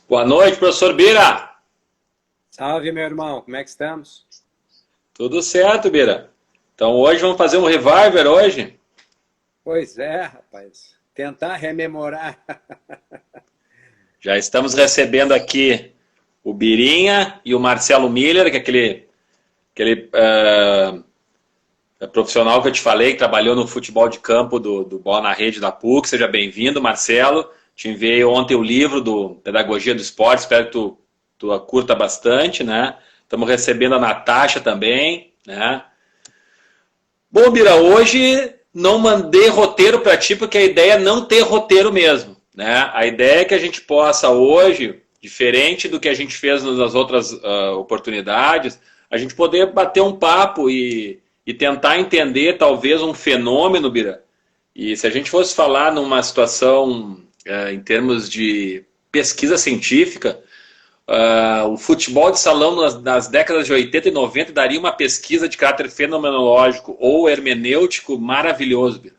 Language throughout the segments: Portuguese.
Boa noite, professor Bira. Salve, meu irmão. Como é que estamos? Tudo certo, Bira. Então hoje vamos fazer um reviver hoje. Pois é, rapaz. Tentar rememorar. Já estamos recebendo aqui o Birinha e o Marcelo Miller, que é aquele profissional que eu te falei, que trabalhou no futebol de campo do Bola na Rede da PUC. Seja bem-vindo, Marcelo. Te enviei ontem o livro do Pedagogia do Esporte, espero que tu curta bastante, né? Estamos recebendo a Natasha também, né? Bom, Bira, hoje não mandei roteiro para ti, porque a ideia é não ter roteiro mesmo, né? A ideia é que a gente possa hoje, diferente do que a gente fez nas outras oportunidades, a gente poder bater um papo e tentar entender talvez um fenômeno, Bira. E se a gente fosse falar numa situação em termos de pesquisa científica, o futebol de salão nas décadas de 80 e 90 daria uma pesquisa de caráter fenomenológico ou hermenêutico maravilhoso, Bira.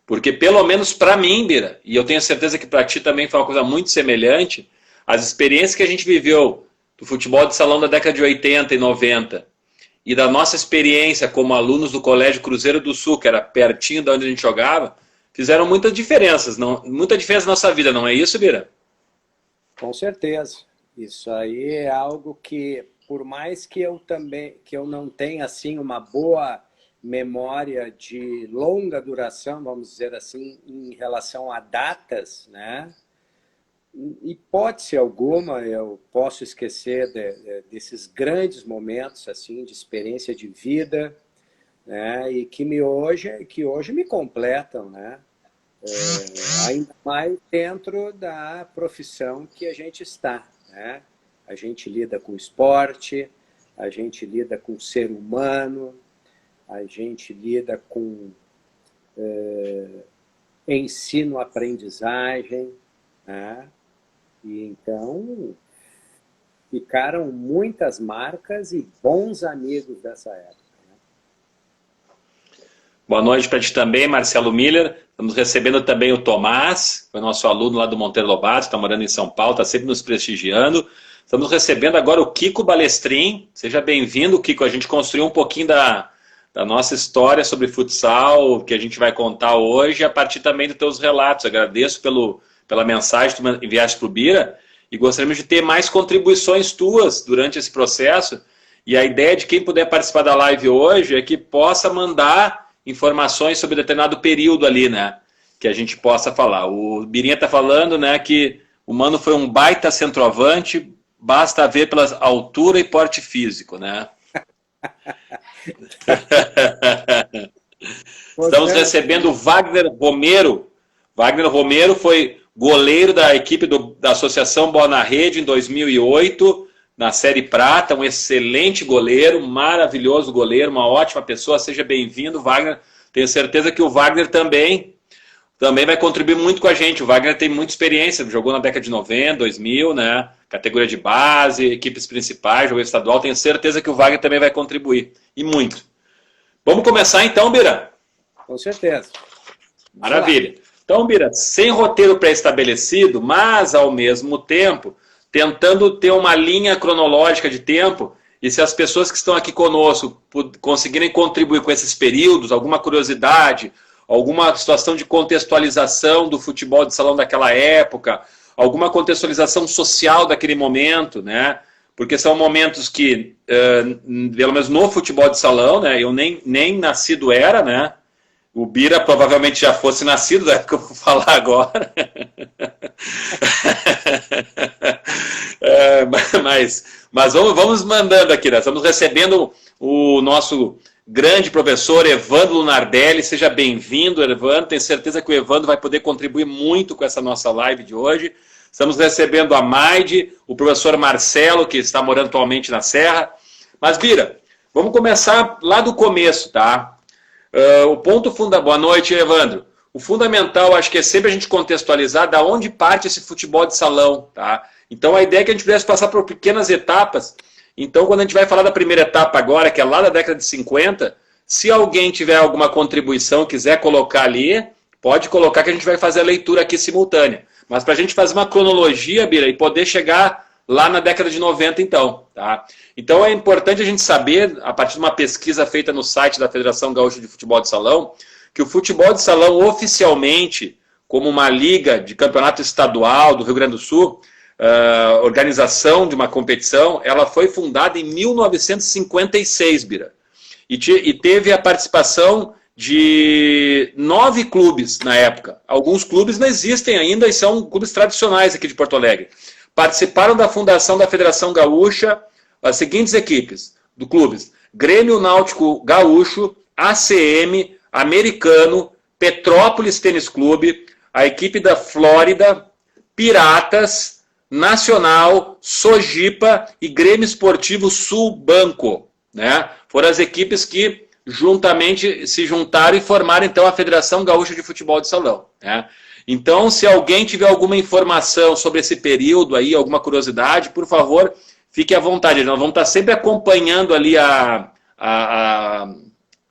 Porque pelo menos para mim, Bira, e eu tenho certeza que para ti também foi uma coisa muito semelhante, as experiências que a gente viveu do futebol de salão da década de 80 e 90 e da nossa experiência como alunos do Colégio Cruzeiro do Sul, que era pertinho de onde a gente jogava, fizeram muitas diferenças, muita diferença na nossa vida, não é isso, Bira? Com certeza. Isso aí é algo que, por mais que eu não tenha assim uma boa memória de longa duração, vamos dizer assim, em relação a datas, né? Hipótese alguma, eu posso esquecer desses grandes momentos assim de experiência de vida, né? E que hoje me completam, né? Ainda mais dentro da profissão que a gente está, né? A gente lida com esporte, a gente lida com o ser humano, a gente lida com ensino-aprendizagem, né? E então ficaram muitas marcas e bons amigos dessa época. Boa noite para ti também, Marcelo Miller. Estamos recebendo também o Tomás, que foi nosso aluno lá do Monteiro Lobato, está morando em São Paulo, está sempre nos prestigiando. Estamos recebendo agora o Kiko Balestrin. Seja bem-vindo, Kiko. A gente construiu um pouquinho da nossa história sobre futsal, que a gente vai contar hoje, a partir também dos teus relatos. Agradeço pela mensagem que tu enviaste para o Bira e gostaríamos de ter mais contribuições tuas durante esse processo. E a ideia de quem puder participar da live hoje é que possa mandar informações sobre determinado período ali, né? Que a gente possa falar. O Birinha está falando, né, que o Mano foi um baita centroavante, basta ver pela altura e porte físico, né? Estamos recebendo o Wagner Romero. Wagner Romero foi goleiro da equipe da Associação Bola na Rede em 2008, na Série Prata, um excelente goleiro, maravilhoso goleiro, uma ótima pessoa. Seja bem-vindo, Wagner. Tenho certeza que o Wagner também vai contribuir muito com a gente. O Wagner tem muita experiência, jogou na década de 90, 2000, né? Categoria de base, equipes principais, jogou estadual. Tenho certeza que o Wagner também vai contribuir, e muito. Vamos começar então, Bira? Com certeza. Maravilha. Então, Bira, sem roteiro pré-estabelecido, mas ao mesmo tempo tentando ter uma linha cronológica de tempo, e se as pessoas que estão aqui conosco conseguirem contribuir com esses períodos, alguma curiosidade, alguma situação de contextualização do futebol de salão daquela época, alguma contextualização social daquele momento, né? Porque são momentos que, pelo menos no futebol de salão, né? Eu nem nascido era, né? O Bira provavelmente já fosse nascido, da época que eu vou falar agora. Mas vamos mandando aqui, né? Estamos recebendo o nosso grande professor Evandro Lunardelli. Seja bem-vindo, Evandro. Tenho certeza que o Evandro vai poder contribuir muito com essa nossa live de hoje. Estamos recebendo a Maide, o professor Marcelo, que está morando atualmente na Serra. Mas, Bira, vamos começar lá do começo, tá? O ponto fundamental. Boa noite, Evandro. O fundamental, acho que é sempre a gente contextualizar da onde parte esse futebol de salão, tá? Então, a ideia é que a gente pudesse passar por pequenas etapas. Então, quando a gente vai falar da primeira etapa agora, que é lá da década de 50, se alguém tiver alguma contribuição, quiser colocar ali, pode colocar que a gente vai fazer a leitura aqui simultânea. mas para a gente fazer uma cronologia, Bira, e poder chegar lá na década de 90, então. Tá? Então é importante a gente saber, a partir de uma pesquisa feita no site da Federação Gaúcha de Futebol de Salão, que o futebol de salão oficialmente, como uma liga de campeonato estadual do Rio Grande do Sul, organização de uma competição, ela foi fundada em 1956, Bira. E teve a participação de 9 clubes na época. Alguns clubes não existem ainda e são clubes tradicionais aqui de Porto Alegre. Participaram da fundação da Federação Gaúcha as seguintes equipes do clubes: Grêmio Náutico Gaúcho, ACM, Americano, Petrópolis Tênis Clube, a equipe da Flórida, Piratas, Nacional, Sojipa e Grêmio Esportivo Sul Banco. Né? Foram as equipes que juntamente se juntaram e formaram então a Federação Gaúcha de Futebol de Salão. Né? Então, se alguém tiver alguma informação sobre esse período aí, alguma curiosidade, por favor, fique à vontade. Nós vamos estar sempre acompanhando ali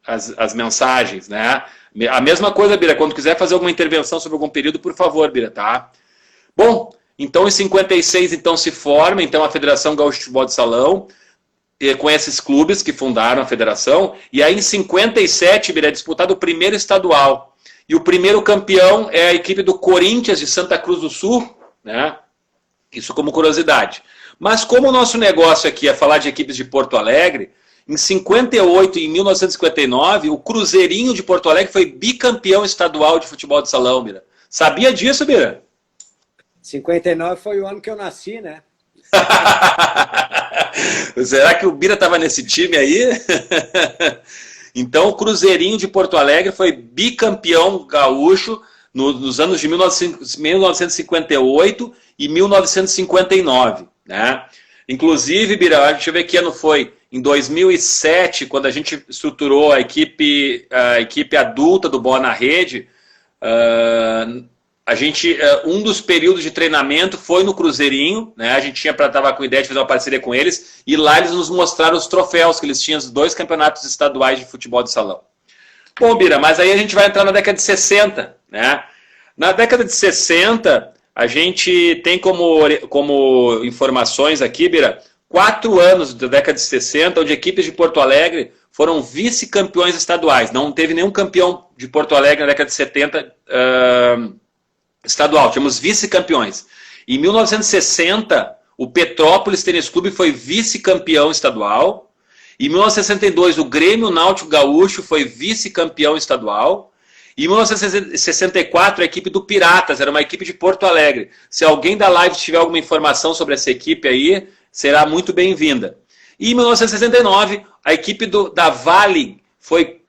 as mensagens, né? A mesma coisa, Bira, quando quiser fazer alguma intervenção sobre algum período, por favor, Bira, tá? Bom, então em 56 então se forma então a Federação Gaúcha de Futebol de Salão, com esses clubes que fundaram a federação, e aí em 57, Bira, é disputado o primeiro estadual. E o primeiro campeão é a equipe do Corinthians de Santa Cruz do Sul, né? Isso como curiosidade. Mas como o nosso negócio aqui é falar de equipes de Porto Alegre, em 58 e em 1959, o Cruzeirinho de Porto Alegre foi bicampeão estadual de futebol de salão, Bira. Sabia disso, Bira? 59 foi o ano que eu nasci, né? Será que o Bira estava nesse time aí? Então, o Cruzeirinho de Porto Alegre foi bicampeão gaúcho nos anos de 1958 e 1959. Né? Inclusive, Bira, deixa eu ver que ano foi. Em 2007, quando a gente estruturou a equipe adulta do Bola na Rede, um dos períodos de treinamento foi no Cruzeirinho, né? A gente estava com a ideia de fazer uma parceria com eles, e lá eles nos mostraram os troféus que eles tinham, os 2 campeonatos estaduais de futebol de salão. Bom, Bira, mas aí a gente vai entrar na década de 60, né? Na década de 60, a gente tem como informações aqui, Bira, 4 anos da década de 60, onde equipes de Porto Alegre foram vice-campeões estaduais. Não teve nenhum campeão de Porto Alegre na década de 70 estadual, tínhamos vice-campeões. Em 1960, o Petrópolis Tênis Clube foi vice-campeão estadual. Em 1962, o Grêmio Náutico Gaúcho foi vice-campeão estadual. Em 1964, a equipe do Piratas, era uma equipe de Porto Alegre. Se alguém da live tiver alguma informação sobre essa equipe aí, será muito bem-vinda. E em 1969, a equipe da Vale foi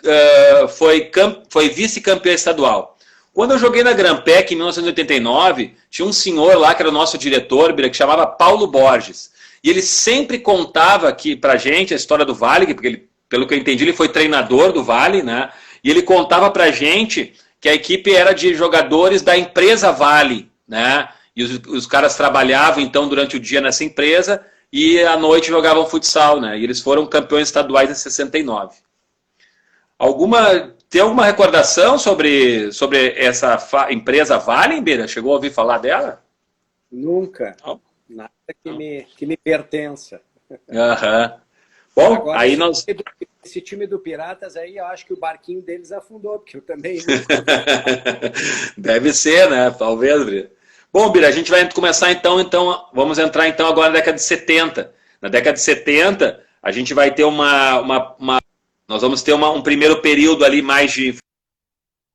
vice-campeã estadual. Quando eu joguei na Grampec, em 1989, tinha um senhor lá, que era o nosso diretor, que chamava Paulo Borges. E ele sempre contava pra gente a história do Vale, porque ele, pelo que eu entendi, ele foi treinador do Vale, né? E ele contava pra gente que a equipe era de jogadores da empresa Vale, né? E os caras trabalhavam, então, durante o dia nessa empresa e à noite jogavam futsal, né? E eles foram campeões estaduais em 69. Tem alguma recordação sobre essa empresa Vale, Bira? Chegou a ouvir falar dela? Nunca. Não. Nada que me pertença. Uhum. Bom, agora, aí esse time do Piratas aí, eu acho que o barquinho deles afundou, porque eu também... Deve ser, né? Talvez, Bira. Bom, Bira, a gente vai começar então, vamos entrar então agora na década de 70. Na década de 70, a gente vai ter nós vamos ter um primeiro período ali mais de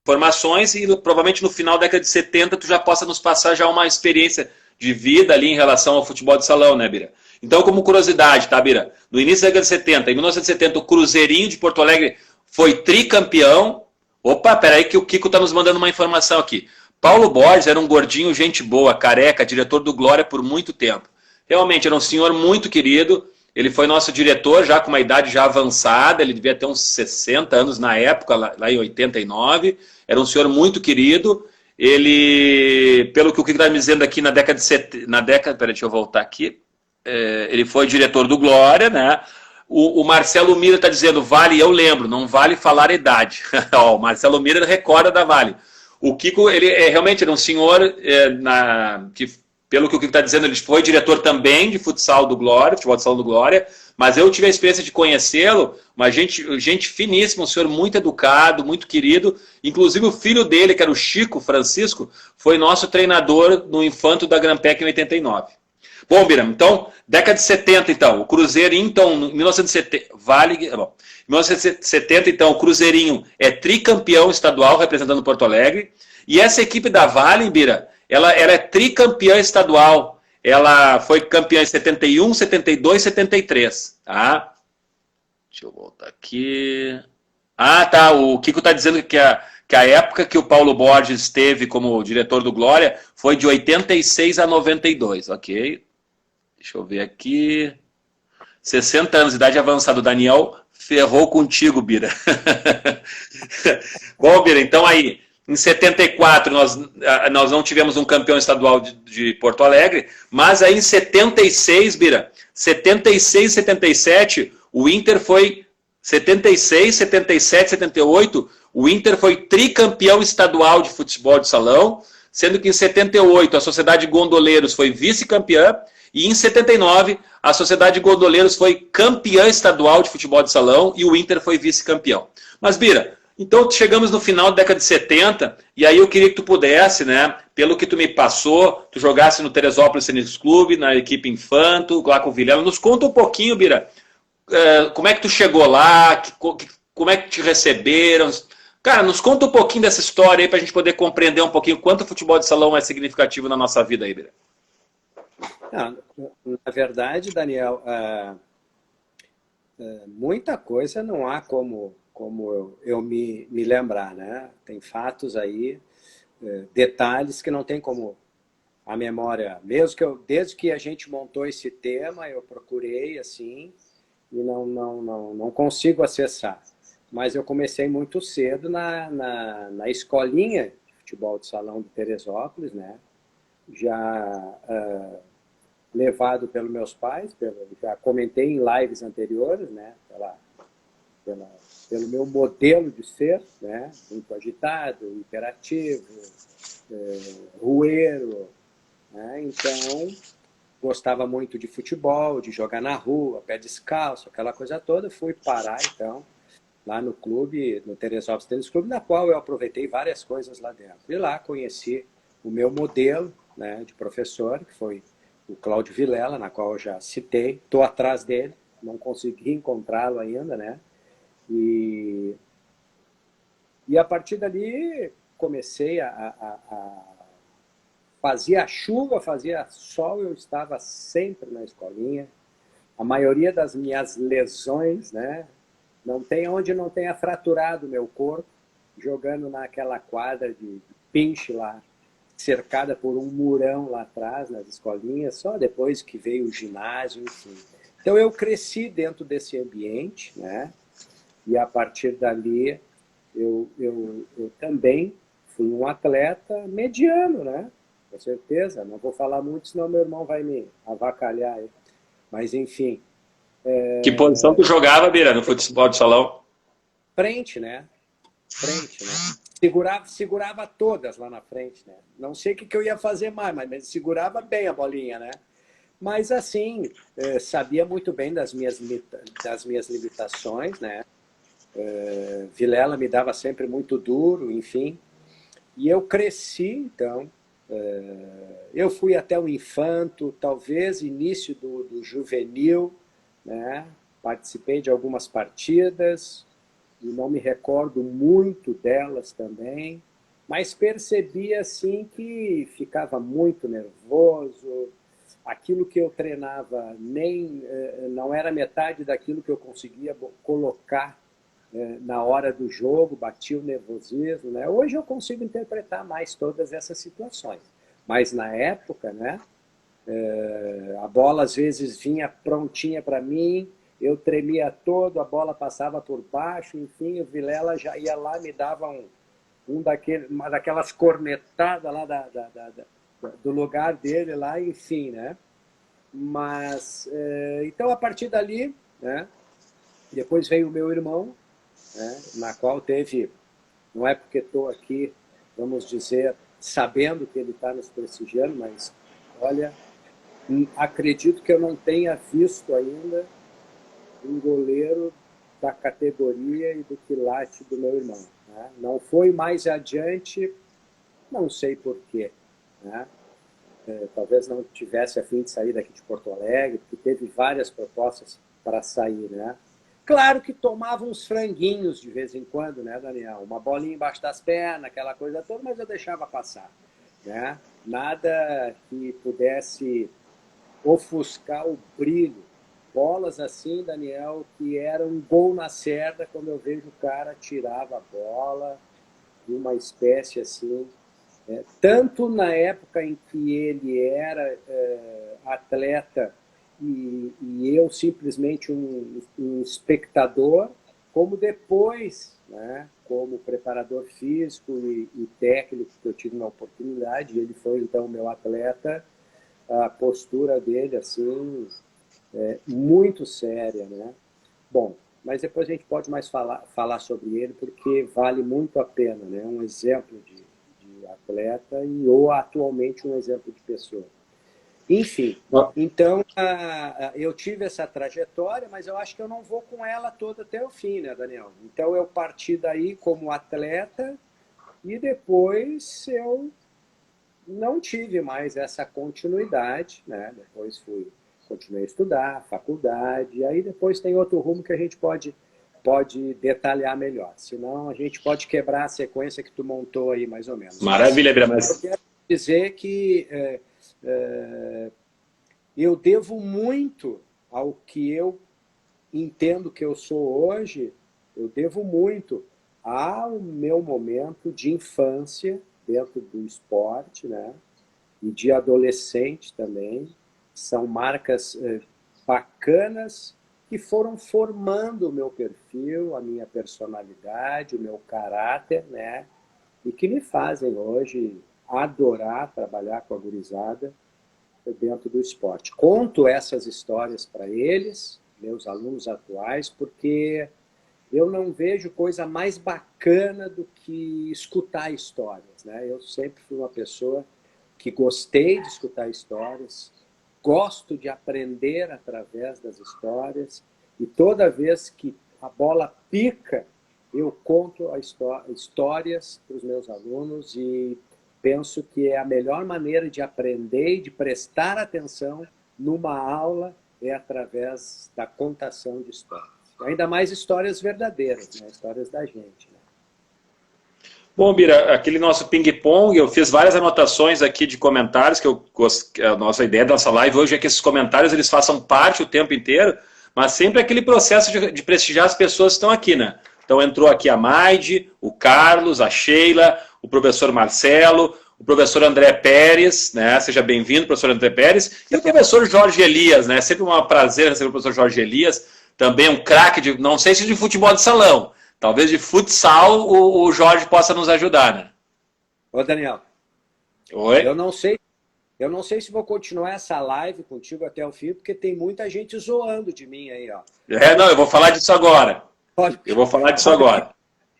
informações e provavelmente no final da década de 70 tu já possa nos passar já uma experiência de vida ali em relação ao futebol de salão, né, Bira? Então, como curiosidade, tá, Bira? No início da década de 70, em 1970, o Cruzeirinho de Porto Alegre foi tricampeão. Opa, peraí que o Kiko tá nos mandando uma informação aqui. Paulo Borges era um gordinho, gente boa, careca, diretor do Glória por muito tempo. Realmente, era um senhor muito querido. Ele foi nosso diretor, já com uma idade já avançada, ele devia ter uns 60 anos na época, lá em 89. Era um senhor muito querido. Ele, pelo que o Kiko está me dizendo aqui, peraí, deixa eu voltar aqui. Ele foi diretor do Glória, né? O Marcelo Mira está dizendo, Vale, eu lembro, não vale falar a idade. O Marcelo Mira recorda da Vale. O Kiko, ele realmente era um senhor que, pelo que o Kiko está dizendo, ele foi diretor também de futsal do Glória, futebol de salão do Glória, mas eu tive a experiência de conhecê-lo, uma gente finíssima, um senhor muito educado, muito querido, inclusive o filho dele, que era o Chico Francisco, foi nosso treinador no Infanto da Grampec em 89. Bom, Biram, então, década de 70, então, o Cruzeirinho, então, em 1970, bom, em 1970, então, o Cruzeirinho é tricampeão estadual representando Porto Alegre, e essa equipe da Vale, Bira, ela é tricampeã estadual, ela foi campeã em 71, 72, 73, tá? Deixa eu voltar aqui. Ah, tá, o Kiko tá dizendo que a época que o Paulo Borges esteve como diretor do Glória foi de 86 a 92, ok? Deixa eu ver aqui. 60 anos de idade avançada. O Daniel ferrou contigo, Bira. Bom, Bira, então aí, em 74 nós não tivemos um campeão estadual de Porto Alegre, mas aí em 76, Bira, 76, 77, o Inter foi 76, 77, 78, o Inter foi tricampeão estadual de futebol de salão, sendo que em 78 a Sociedade Gondoleiros foi vice-campeã, e em 79, a Sociedade Gondoleiros foi campeã estadual de futebol de salão e o Inter foi vice-campeão. Mas, Bira, então chegamos no final da década de 70 e aí eu queria que tu pudesse, né, pelo que tu me passou, tu jogasse no Teresópolis Tênis Clube, na equipe Infanto, lá com o Vilela. Nos conta um pouquinho, Bira, como é que tu chegou lá, como é que te receberam. Cara, nos conta um pouquinho dessa história aí pra gente poder compreender um pouquinho quanto o futebol de salão é significativo na nossa vida aí, Bira. Na verdade, Daniel, muita coisa não há como eu me lembrar, né? Tem fatos aí, detalhes que não tem como a memória. Mesmo que desde que a gente montou esse tema, eu procurei assim e não consigo acessar. Mas eu comecei muito cedo na escolinha de futebol de salão de Teresópolis, né? Já levado pelos meus pais, já comentei em lives anteriores, né, pelo meu modelo de ser, né, muito agitado, hiperativo, rueiro, né, então gostava muito de futebol, de jogar na rua, pé descalço, aquela coisa toda. Fui parar, então, lá no clube, no Teresópolis Tênis Clube, na qual eu aproveitei várias coisas lá dentro. E lá conheci o meu modelo, né, de professor, que foi o Cláudio Vilela, na qual eu já citei. Estou atrás dele, não consegui encontrá-lo ainda, né? E a partir dali comecei fazia chuva, fazia sol, eu estava sempre na escolinha. A maioria das minhas lesões, né? Não tem onde não tenha fraturado meu corpo, jogando naquela quadra de pinche lá, cercada por um murão lá atrás, nas escolinhas, só depois que veio o ginásio, enfim. Então eu cresci dentro desse ambiente, né? E a partir dali eu também fui um atleta mediano, né? Com certeza, não vou falar muito, senão meu irmão vai me avacalhar aí. Mas enfim. Que posição tu jogava, Bira, no futebol de salão? Frente, né? Frente, né? Segurava todas lá na frente, né? Não sei o que eu ia fazer mais, mas segurava bem a bolinha, né? Mas assim, sabia muito bem das minhas limitações, né? Vilela me dava sempre muito duro, enfim. E eu cresci, então. Eu fui até o Infanto, talvez início do juvenil, né? Participei de algumas partidas, e não me recordo muito delas também, mas percebi assim que ficava muito nervoso, aquilo que eu treinava não era metade daquilo que eu conseguia colocar na hora do jogo, batia o nervosismo, né? Hoje eu consigo interpretar mais todas essas situações, mas na época, né, a bola às vezes vinha prontinha para mim, eu tremia todo, a bola passava por baixo, enfim, o Vilela já ia lá, me dava uma daquelas cornetadas lá do lugar dele lá, enfim, né? Mas, então, a partir dali, né, depois veio o meu irmão, né, na qual teve, não é porque estou aqui vamos dizer, sabendo que ele está nos prestigiando, mas, olha, acredito que eu não tenha visto ainda um goleiro da categoria e do quilate do meu irmão. Né? Não foi mais adiante, não sei porquê. Né? Talvez não tivesse a fim de sair daqui de Porto Alegre, porque teve várias propostas para sair. Né? Claro que tomava uns franguinhos de vez em quando, né, Daniel? Uma bolinha embaixo das pernas, aquela coisa toda, mas eu deixava passar. Né? Nada que pudesse ofuscar o brilho. Bolas assim, Daniel, que era um gol na cerda, quando eu vejo o cara tirava a bola, de uma espécie assim. Tanto na época em que ele era atleta e eu simplesmente um espectador, como depois, né, como preparador físico e técnico, que eu tive uma oportunidade, ele foi então meu atleta, a postura dele assim, muito séria, né? Bom, mas depois a gente pode mais falar sobre ele, porque vale muito a pena, né? Um exemplo de atleta ou atualmente um exemplo de pessoa. Enfim, então eu tive essa trajetória, mas eu acho que eu não vou com ela toda até o fim, né, Daniel? Então eu parti daí como atleta e depois eu não tive mais essa continuidade, né? Depois continuei a estudar, faculdade, e aí depois tem outro rumo que a gente pode detalhar melhor. Senão a gente pode quebrar a sequência que tu montou aí, mais ou menos. Maravilha, Bira. Eu quero dizer que eu devo muito ao que eu entendo que eu sou hoje, eu devo muito ao meu momento de infância dentro do esporte, né? E de adolescente também. São marcas bacanas que foram formando o meu perfil, a minha personalidade, o meu caráter, né? E que me fazem hoje adorar trabalhar com a gurizada dentro do esporte. Conto essas histórias para eles, meus alunos atuais, porque eu não vejo coisa mais bacana do que escutar histórias, né? Eu sempre fui uma pessoa que gostei de escutar histórias, gosto de aprender através das histórias, e toda vez que a bola pica, eu conto histórias para os meus alunos e penso que é a melhor maneira de aprender e de prestar atenção numa aula é através da contação de histórias. Ainda mais histórias verdadeiras, né? Histórias da gente. Né? Bom, Bira, aquele nosso ping-pong, eu fiz várias anotações aqui de comentários, a nossa ideia da nossa live hoje é que esses comentários eles façam parte o tempo inteiro, mas sempre aquele processo de prestigiar as pessoas que estão aqui, né? Então entrou aqui a Maide, o Carlos, a Sheila, o professor Marcelo, o professor André Pérez, né? Seja bem-vindo, professor André Pérez, e o professor Jorge Elias, né? Sempre um prazer receber o professor Jorge Elias, também um craque de, não sei se de futebol de salão, talvez de futsal o Jorge possa nos ajudar, né? Ô, Daniel. Oi? Eu não sei se vou continuar essa live contigo até o fim, porque tem muita gente zoando de mim aí, ó. Não, eu vou falar disso agora. Eu vou falar disso agora.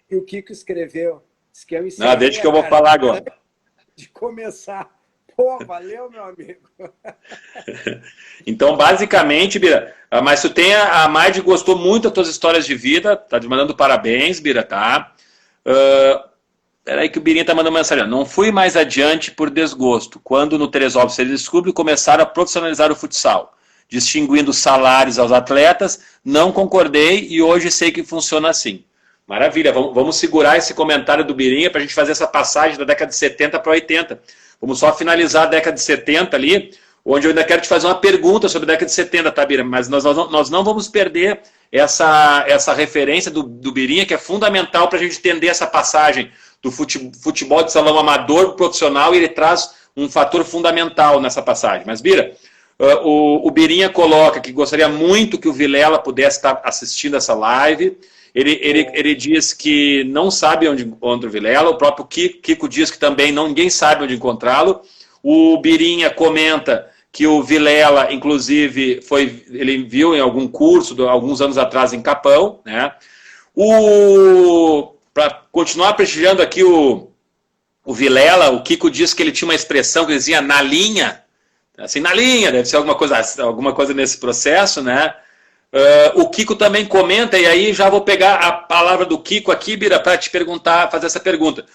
E o Kiko escreveu. Diz que eu não, deixa que eu vou falar agora. De começar. Pô, valeu, meu amigo. Então, basicamente, Bira, mas tu tem a Maide gostou muito das tuas histórias de vida, tá te mandando parabéns, Bira, tá? Peraí que o Birinha tá mandando mensagem. Não fui mais adiante por desgosto, quando no Teresópolis Serviço Clube começaram a profissionalizar o futsal, distinguindo salários aos atletas, não concordei e hoje sei que funciona assim. Maravilha, vamos segurar esse comentário do Birinha para a gente fazer essa passagem da década de 70 para 80. Vamos só finalizar a década de 70 ali, onde eu ainda quero te fazer uma pergunta sobre a década de 70, tá, Bira? Mas nós não vamos perder essa referência do Birinha, que é fundamental para a gente entender essa passagem do futebol de salão amador pro profissional, e ele traz um fator fundamental nessa passagem. Mas, Bira, o Birinha coloca que gostaria muito que o Vilela pudesse estar assistindo essa live. Ele diz que não sabe onde encontra o Vilela, o próprio Kiko diz que também ninguém sabe onde encontrá-lo. O Birinha comenta que o Vilela, inclusive, ele viu em algum curso, alguns anos atrás, em Capão, né? Para continuar prestigiando aqui o Vilela, o Kiko disse que ele tinha uma expressão que dizia na linha, assim, na linha, deve ser alguma coisa nesse processo, né? O Kiko também comenta, e aí já vou pegar a palavra do Kiko aqui, Bira, para te perguntar, fazer essa pergunta.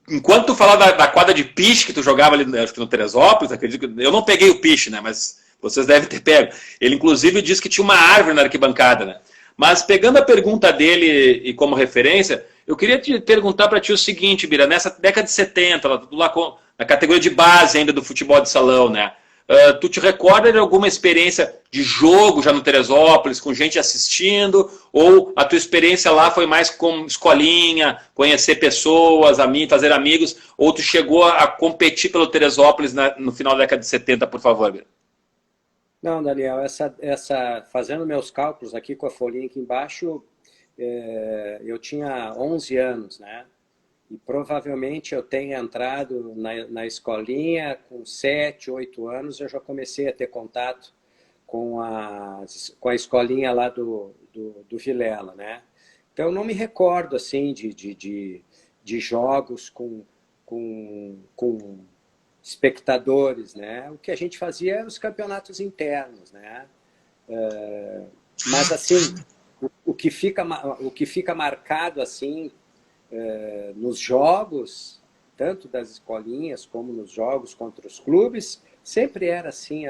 Enquanto tu falava da quadra de piche que tu jogava ali, acho que no Teresópolis, acredito que eu não peguei o piche, né? Mas vocês devem ter pego. Ele, inclusive, disse que tinha uma árvore na arquibancada, né? Mas pegando a pergunta dele e como referência, eu queria te perguntar para ti o seguinte, Bira, nessa década de 70, lá na categoria de base ainda do futebol de salão, né? Tu te recorda de alguma experiência de jogo já no Teresópolis, com gente assistindo, ou a tua experiência lá foi mais com escolinha, conhecer pessoas, fazer amigos, ou tu chegou a competir pelo Teresópolis no final da década de 70, por favor, Bira? Não, Daniel, fazendo meus cálculos aqui com a folhinha aqui embaixo, eu tinha 11 anos, né? E provavelmente eu tenha entrado na escolinha com 7, 8 anos, eu já comecei a ter contato com a escolinha lá do Vilela, né? Então eu não me recordo assim de jogos com espectadores, né? O que a gente fazia eram os campeonatos internos, né? Mas assim, o que fica marcado assim nos jogos, tanto das escolinhas como nos jogos contra os clubes, sempre era assim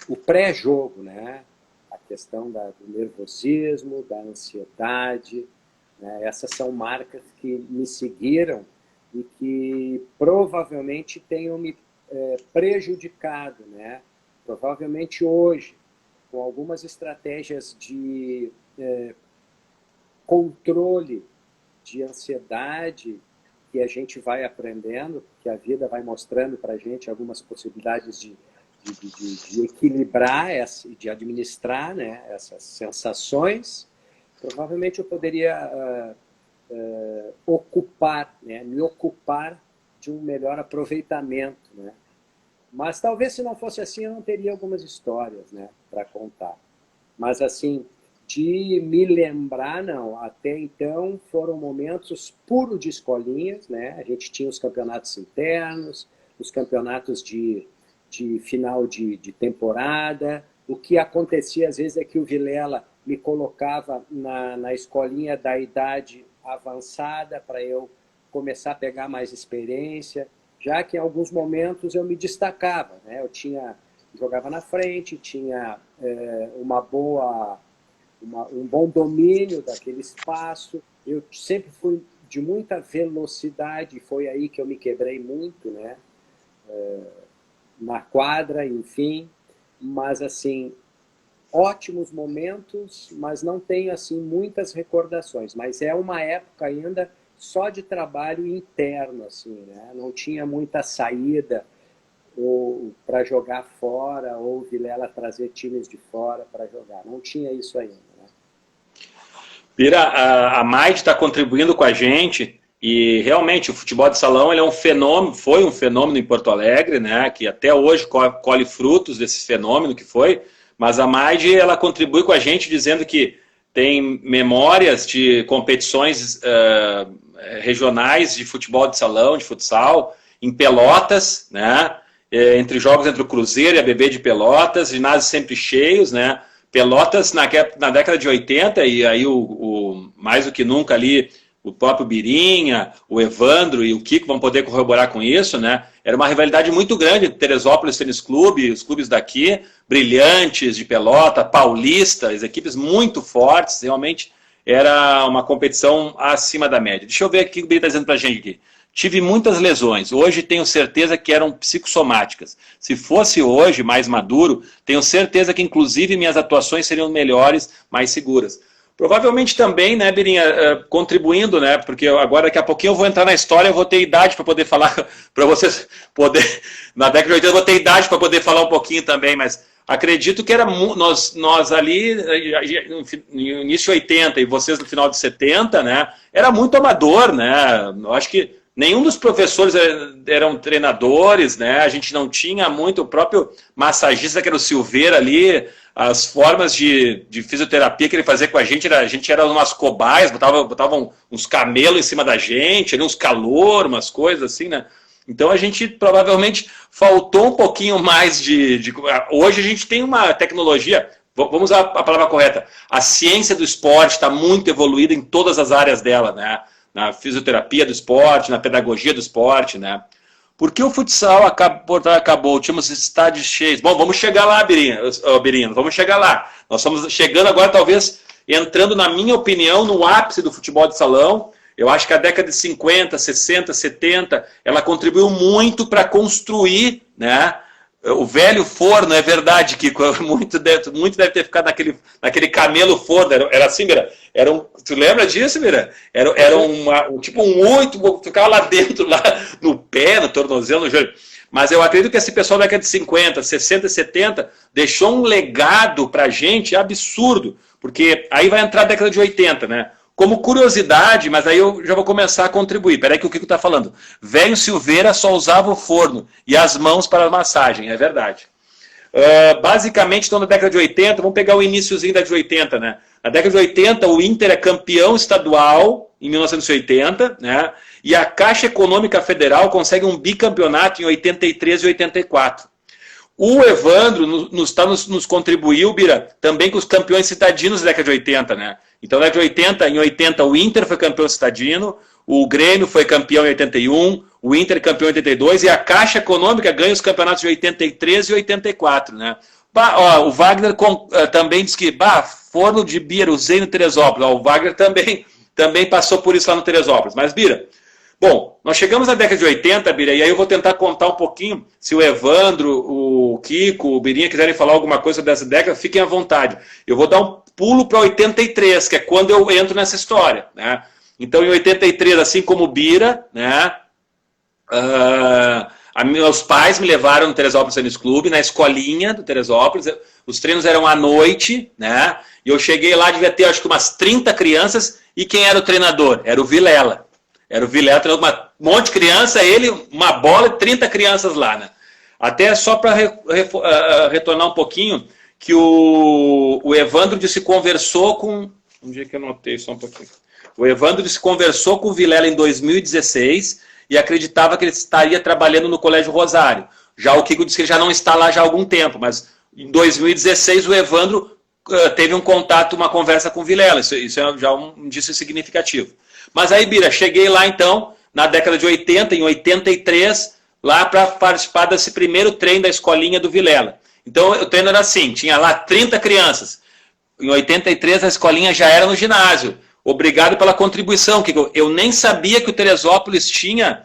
o pré-jogo, né? A questão do nervosismo, da ansiedade, né? Essas são marcas que me seguiram e que provavelmente tenham me prejudicado, né? Provavelmente hoje, com algumas estratégias de controle de ansiedade que a gente vai aprendendo, que a vida vai mostrando para a gente algumas possibilidades de equilibrar, de administrar, né, essas sensações, provavelmente eu poderia me ocupar de um melhor aproveitamento, né? Mas talvez se não fosse assim eu não teria algumas histórias, né, para contar. Mas assim, de me lembrar, não. Até então foram momentos puros de escolinhas, né? A gente tinha os campeonatos internos, os campeonatos de final de temporada. O que acontecia às vezes é que o Vilela me colocava na escolinha da idade avançada para eu começar a pegar mais experiência, já que em alguns momentos eu me destacava, né? Jogava na frente, tinha um bom domínio daquele espaço. Eu sempre fui de muita velocidade, foi aí que eu me quebrei muito, né? Na quadra, enfim. Mas, assim, ótimos momentos, mas não tenho, assim, muitas recordações. Mas é uma época ainda só de trabalho interno, assim, né? Não tinha muita saída para jogar fora, ou o Vilela trazer times de fora para jogar. Não tinha isso ainda. Bira, a Maide está contribuindo com a gente e realmente o futebol de salão ele é um fenômeno, foi um fenômeno em Porto Alegre, né, que até hoje colhe frutos desse fenômeno que foi, mas a Maide ela contribui com a gente dizendo que tem memórias de competições regionais de futebol de salão, de futsal, em Pelotas, né, entre jogos entre o Cruzeiro e a BB de Pelotas, ginásios sempre cheios, né. Pelotas, na década de 80, e aí mais do que nunca ali, o próprio Birinha, o Evandro e o Kiko vão poder corroborar com isso, né? Era uma rivalidade muito grande entre Teresópolis Tênis Clube, os clubes daqui, Brilhantes de Pelota, Paulista, as equipes muito fortes, realmente era uma competição acima da média. Deixa eu ver aqui o que o Biri está dizendo para a gente aqui. Tive muitas lesões, hoje tenho certeza que eram psicossomáticas. Se fosse hoje, mais maduro, tenho certeza que inclusive minhas atuações seriam melhores, mais seguras. Provavelmente também, né, Birinha, contribuindo, né, porque agora daqui a pouquinho eu vou entrar na história, eu vou ter idade para poder falar, para vocês poder, na década de 80 eu vou ter idade para poder falar um pouquinho também, mas acredito que era nós ali, no início de 80 e vocês no final de 70, né, era muito amador, né, eu acho que nenhum dos professores eram treinadores, né? A gente não tinha muito, o próprio massagista, que era o Silveira ali, as formas de fisioterapia que ele fazia com a gente era umas cobaias, botavam uns camelos em cima da gente, ali uns calor, umas coisas assim, né? Então a gente provavelmente faltou um pouquinho mais Hoje a gente tem uma tecnologia, vamos usar a palavra correta, a ciência do esporte está muito evoluída em todas as áreas dela, né? Na fisioterapia do esporte, na pedagogia do esporte, né? Por que o futsal acabou? Tínhamos estádios cheios. Bom, vamos chegar lá, Birino, vamos chegar lá. Nós estamos chegando agora, talvez, entrando, na minha opinião, no ápice do futebol de salão. Eu acho que a década de 50, 60, 70, ela contribuiu muito para construir, né, o velho forno. É verdade, Kiko, muito deve ter ficado naquele camelo forno. Era assim, Mira? Tu lembra disso, Mira? Era tipo um 8, ficava lá dentro, lá no pé, no tornozelo, no joelho. Mas eu acredito que esse pessoal da década de 50, 60 e 70 deixou um legado pra gente absurdo, porque aí vai entrar a década de 80, né? Como curiosidade, mas aí eu já vou começar a contribuir. Peraí que o Kiko está falando. Velho Silveira só usava o forno e as mãos para a massagem, é verdade. Basicamente, então, na década de 80, vamos pegar o iniciozinho da década de 80, né? Na década de 80, o Inter é campeão estadual em 1980, né? E a Caixa Econômica Federal consegue um bicampeonato em 83 e 84. O Evandro nos contribuiu, Bira, também com os campeões citadinos da década de 80, né? Então, na década de 80, em 80, o Inter foi campeão citadino, o Grêmio foi campeão em 81, o Inter campeão em 82, e a Caixa Econômica ganha os campeonatos de 83 e 84, né? O Wagner também disse que, forno de Bira, usei no Teresópolis. O Wagner também passou por isso lá no Teresópolis. Mas, Bira, bom, nós chegamos na década de 80, Bira, e aí eu vou tentar contar um pouquinho, se o Evandro, o Kiko, o Birinha quiserem falar alguma coisa dessa década, fiquem à vontade. Eu vou dar um pulo para 83, que é quando eu entro nessa história, né? Então, em 83, assim como o Bira, né, meus pais me levaram no Teresópolis Tênis Clube, na escolinha do Teresópolis. Os treinos eram à noite, né? E eu cheguei lá, devia ter acho que umas 30 crianças, e quem era o treinador? Era o Vilela. Era o Vilela, treinador, um monte de criança, ele, uma bola e 30 crianças lá, né? Até só para retornar um pouquinho, que o Evandro se conversou com... Um dia que eu anotei só um pouquinho. O Evandro se conversou com o Vilela em 2016 e acreditava que ele estaria trabalhando no Colégio Rosário. Já o Kiko disse que ele já não está lá já há algum tempo, mas em 2016 o Evandro teve um contato, uma conversa com o Vilela. Isso é já um indício significativo. Mas aí, Bira, cheguei lá então, na década de 80, em 83, lá para participar desse primeiro treino da escolinha do Vilela. Então o treino era assim, tinha lá 30 crianças. Em 83 a escolinha já era no ginásio. Obrigado pela contribuição, Kiko. Eu nem sabia que o Teresópolis tinha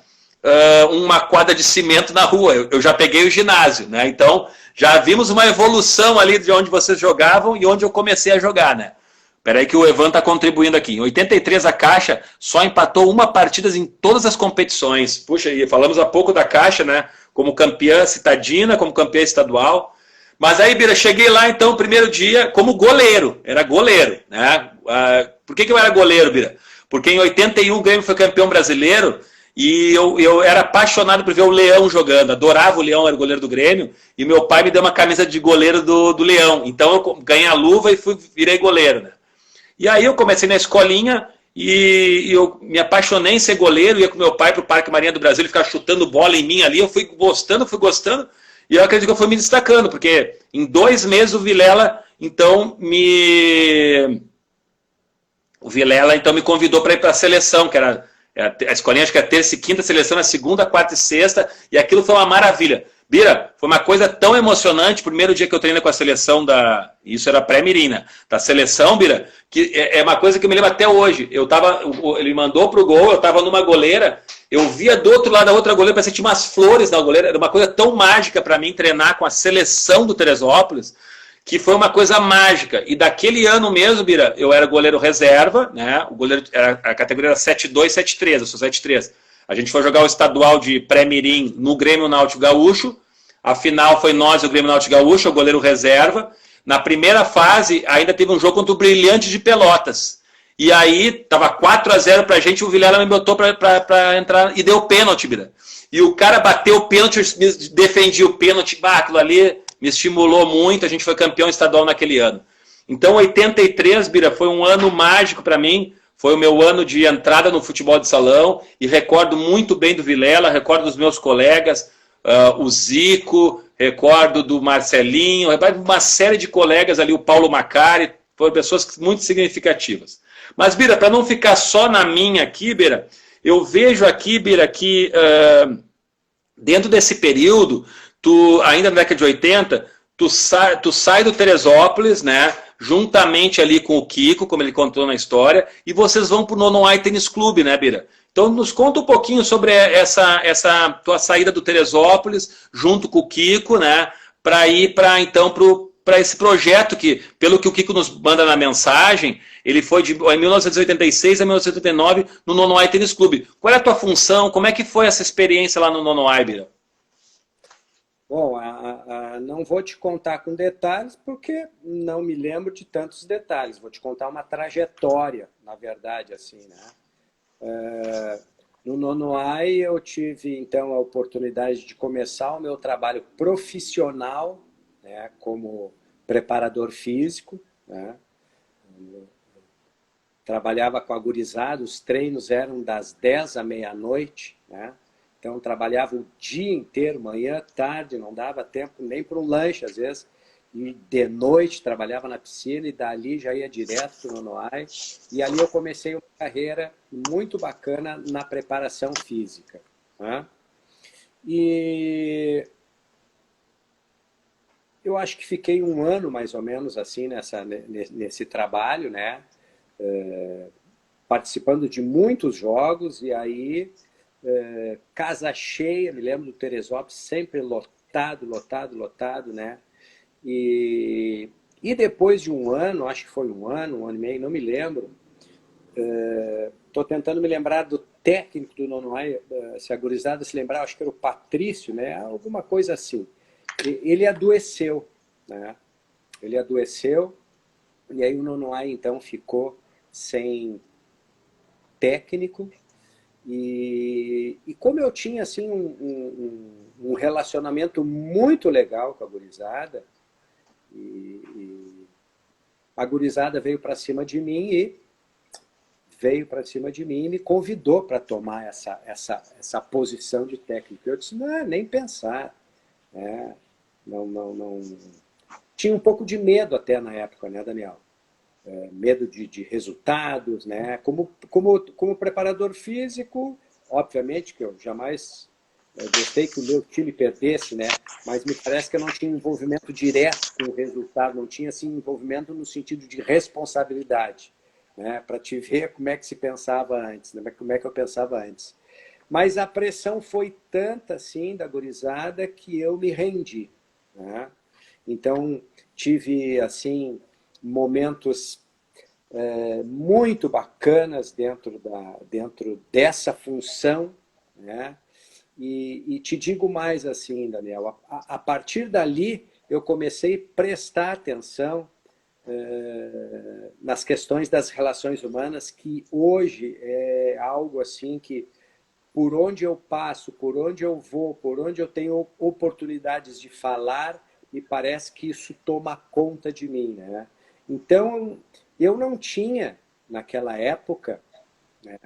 uma quadra de cimento na rua. Eu já peguei o ginásio, né? Então já vimos uma evolução ali de onde vocês jogavam e onde eu comecei a jogar, né? Peraí que o Evan está contribuindo aqui. Em 83 a Caixa só empatou uma partida em todas as competições. Puxa, e falamos há pouco da Caixa, né? Como campeã citadina, como campeã estadual. Mas aí, Bira, cheguei lá então, primeiro dia, como goleiro. Era goleiro, né? Por que eu era goleiro, Bira? Porque em 81 o Grêmio foi campeão brasileiro e eu era apaixonado por ver o Leão jogando. Adorava o Leão, era o goleiro do Grêmio. E meu pai me deu uma camisa de goleiro do Leão. Então eu ganhei a luva e virei goleiro, né? E aí eu comecei na escolinha e eu me apaixonei em ser goleiro. Ia com meu pai para o Parque Marinha do Brasil, ele ficava chutando bola em mim ali. Eu fui gostando. E eu acredito que eu fui me destacando, porque em 2 meses o Vilela, então, me convidou para ir para a seleção, que era a escolinha, acho que era terça e quinta, seleção na segunda, quarta e sexta, e aquilo foi uma maravilha. Bira, foi uma coisa tão emocionante, primeiro dia que eu treinei com a seleção isso era pré-mirina, da seleção, Bira, que é uma coisa que eu me lembro até hoje. Ele mandou pro gol, eu estava numa goleira, eu via do outro lado da outra goleira, parecia que tinha umas flores na goleira, era uma coisa tão mágica para mim treinar com a seleção do Teresópolis, que foi uma coisa mágica. E daquele ano mesmo, Bira, eu era goleiro reserva, né? A categoria era 7-2, 7-3, eu sou 7-3. A gente foi jogar o estadual de pré-mirim no Grêmio Náutico Gaúcho. A final foi nós e o Grêmio Náutico Gaúcho, o goleiro reserva. Na primeira fase, ainda teve um jogo contra o Brilhante de Pelotas. E aí, tava 4-0 pra gente, o Vilela me botou pra entrar e deu pênalti, Bira. E o cara bateu o pênalti, defendia o pênalti, aquilo ali me estimulou muito, a gente foi campeão estadual naquele ano. Então, 83, Bira, foi um ano mágico para mim, foi o meu ano de entrada no futebol de salão, e recordo muito bem do Vilela, recordo dos meus colegas, o Zico, recordo do Marcelinho, recordo de uma série de colegas ali, o Paulo Macari, foram pessoas muito significativas. Mas, Bira, para não ficar só na minha aqui, Bira, eu vejo aqui, Bira, que dentro desse período, tu, ainda na década de 80, tu sai do Teresópolis, né, juntamente ali com o Kiko, como ele contou na história, e vocês vão para o Nonoai Tênis Clube, né, Bira? Então, nos conta um pouquinho sobre essa tua saída do Teresópolis, junto com o Kiko, né, para ir para esse projeto que, pelo que o Kiko nos manda na mensagem, ele foi em 1986 a 1989 no Nonoai Tênis Clube. Qual é a tua função? Como é que foi essa experiência lá no Nonoai, Bira? Bom, não vou te contar com detalhes, porque não me lembro de tantos detalhes. Vou te contar uma trajetória, na verdade, assim, né? No Nonoai eu tive, então, a oportunidade de começar o meu trabalho profissional, né, como preparador físico, né? Trabalhava com a gurizada, os treinos eram das 10 à meia-noite, né? Então, trabalhava o dia inteiro, manhã, tarde, não dava tempo nem para um lanche, às vezes. E de noite, trabalhava na piscina e dali já ia direto para o Nonoai. E ali eu comecei uma carreira muito bacana na preparação física, né? E eu acho que fiquei um ano, mais ou menos, assim, nesse trabalho, né? Participando de muitos jogos, e aí casa cheia, me lembro do Teresópolis, sempre lotado, né? E depois de um ano, acho que foi um ano e meio, não me lembro, estou tentando me lembrar do técnico do Nonoai, se a gurizada se lembrar, acho que era o Patrício, né? Alguma coisa assim. Ele adoeceu, né? Ele adoeceu, e aí o Nonoai, então, ficou sem técnico. E como eu tinha assim, um relacionamento muito legal com a gurizada, e a gurizada veio para cima de mim e me convidou para tomar essa posição de técnico. Eu disse, não, nem pensar. Não. Tinha um pouco de medo até na época, né, Daniel? Medo de resultados, né? Como preparador físico, obviamente que eu jamais gostei que o meu time perdesse, né? Mas me parece que eu não tinha envolvimento direto com o resultado, não tinha assim, envolvimento no sentido de responsabilidade, né? Para te ver como é que se pensava antes, né? Como é que eu pensava antes. Mas a pressão foi tanta assim da gurizada que eu me rendi, né? Então tive assim momentos muito bacanas dentro dessa função, né? E te digo mais assim, Daniel, a partir dali eu comecei a prestar atenção nas questões das relações humanas, que hoje é algo assim que, por onde eu passo, por onde eu vou, por onde eu tenho oportunidades de falar, me parece que isso toma conta de mim, né? Então, eu não tinha, naquela época, né,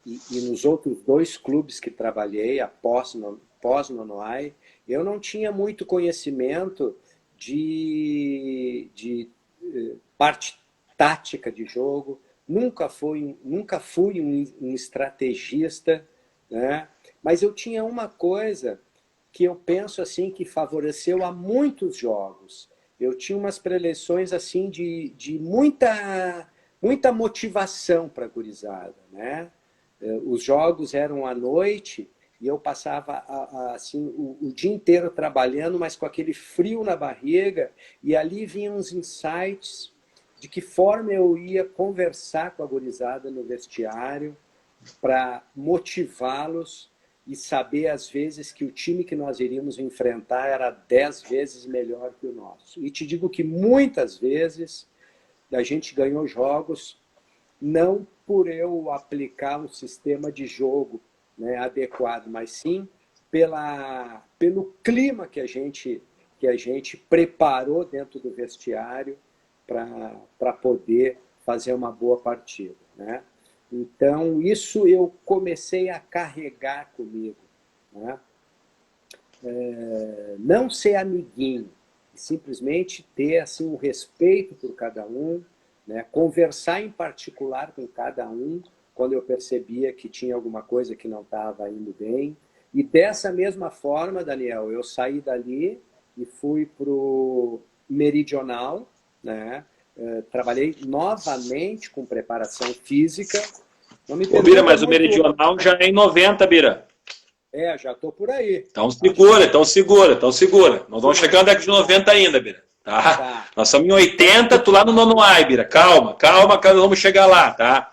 e nos outros 2 clubes que trabalhei, após Nonoai, eu não tinha muito conhecimento de parte tática de jogo, nunca fui um estrategista, né? Mas eu tinha uma coisa que eu penso assim que favoreceu a muitos jogos. Eu tinha umas preleções assim de muita motivação para a gurizada, né? Os jogos eram à noite e eu passava assim o dia inteiro trabalhando, mas com aquele frio na barriga, e ali vinham uns insights de que forma eu ia conversar com a gurizada no vestiário para motivá-los e saber, às vezes, que o time que nós iríamos enfrentar era 10 vezes melhor que o nosso. E te digo que muitas vezes a gente ganhou jogos não por eu aplicar um sistema de jogo, né, adequado, mas sim pelo clima que a gente preparou dentro do vestiário para poder fazer uma boa partida, né? Então, isso eu comecei a carregar comigo, né? Não ser amiguinho, simplesmente ter assim, um respeito por cada um, né? Conversar em particular com cada um, quando eu percebia que tinha alguma coisa que não estava indo bem. E dessa mesma forma, Daniel, eu saí dali e fui para o Meridional, né? Trabalhei novamente com preparação física. Ô, Bira, mas o Meridional já é em 90, Bira. Já estou por aí. Então segura. Nós vamos chegar na década de 90 ainda, Bira. Tá? Nós estamos em 80, tu lá no Nonoai, Bira. Calma, nós vamos chegar lá, tá?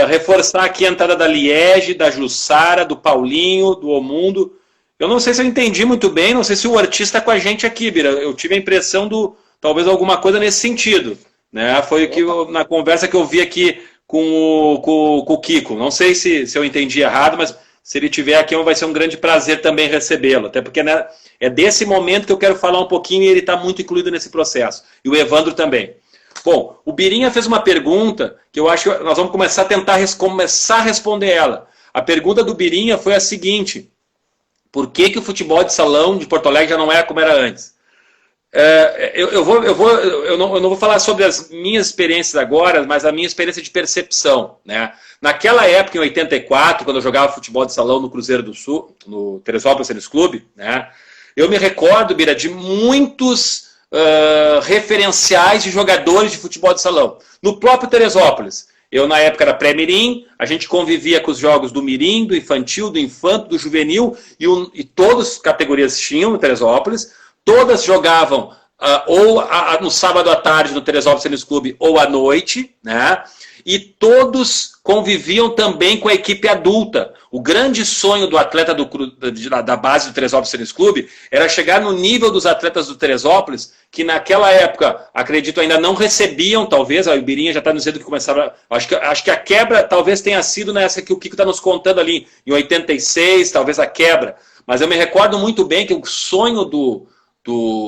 Reforçar aqui a entrada da Liege, da Jussara, do Paulinho, do Omundo. Eu não sei se eu entendi muito bem, não sei se o Ortiz está com a gente aqui, Bira. Eu tive a impressão talvez alguma coisa nesse sentido, né? Foi na conversa que eu vi aqui com o Kiko. Não sei se eu entendi errado, mas se ele estiver aqui vai ser um grande prazer também recebê-lo. Até porque, né, é desse momento que eu quero falar um pouquinho e ele está muito incluído nesse processo. E o Evandro também. Bom, o Birinha fez uma pergunta que eu acho que nós vamos começar a responder ela. A pergunta do Birinha foi a seguinte: por que o futebol de salão de Porto Alegre já não era como era antes? Eu não vou falar sobre as minhas experiências agora, mas a minha experiência de percepção, né? Naquela época, em 84, quando eu jogava futebol de salão no Cruzeiro do Sul, no Teresópolis Tênis Clube, né? Eu me recordo, Bira, de muitos referenciais de jogadores de futebol de salão. No próprio Teresópolis, eu na época era pré-mirim, a gente convivia com os jogos do mirim, do infantil, do infanto, do juvenil, e todas as categorias tinham no Teresópolis. Todas jogavam no sábado à tarde no Teresópolis Tênis Clube ou à noite, né? E todos conviviam também com a equipe adulta. O grande sonho do atleta da base do Teresópolis Tênis Clube era chegar no nível dos atletas do Teresópolis, que naquela época, acredito, ainda não recebiam, talvez, a Ibirinha já está nos dizendo que começava... Acho que a quebra talvez tenha sido nessa que o Kiko está nos contando ali, em 86, talvez a quebra. Mas eu me recordo muito bem que o sonho do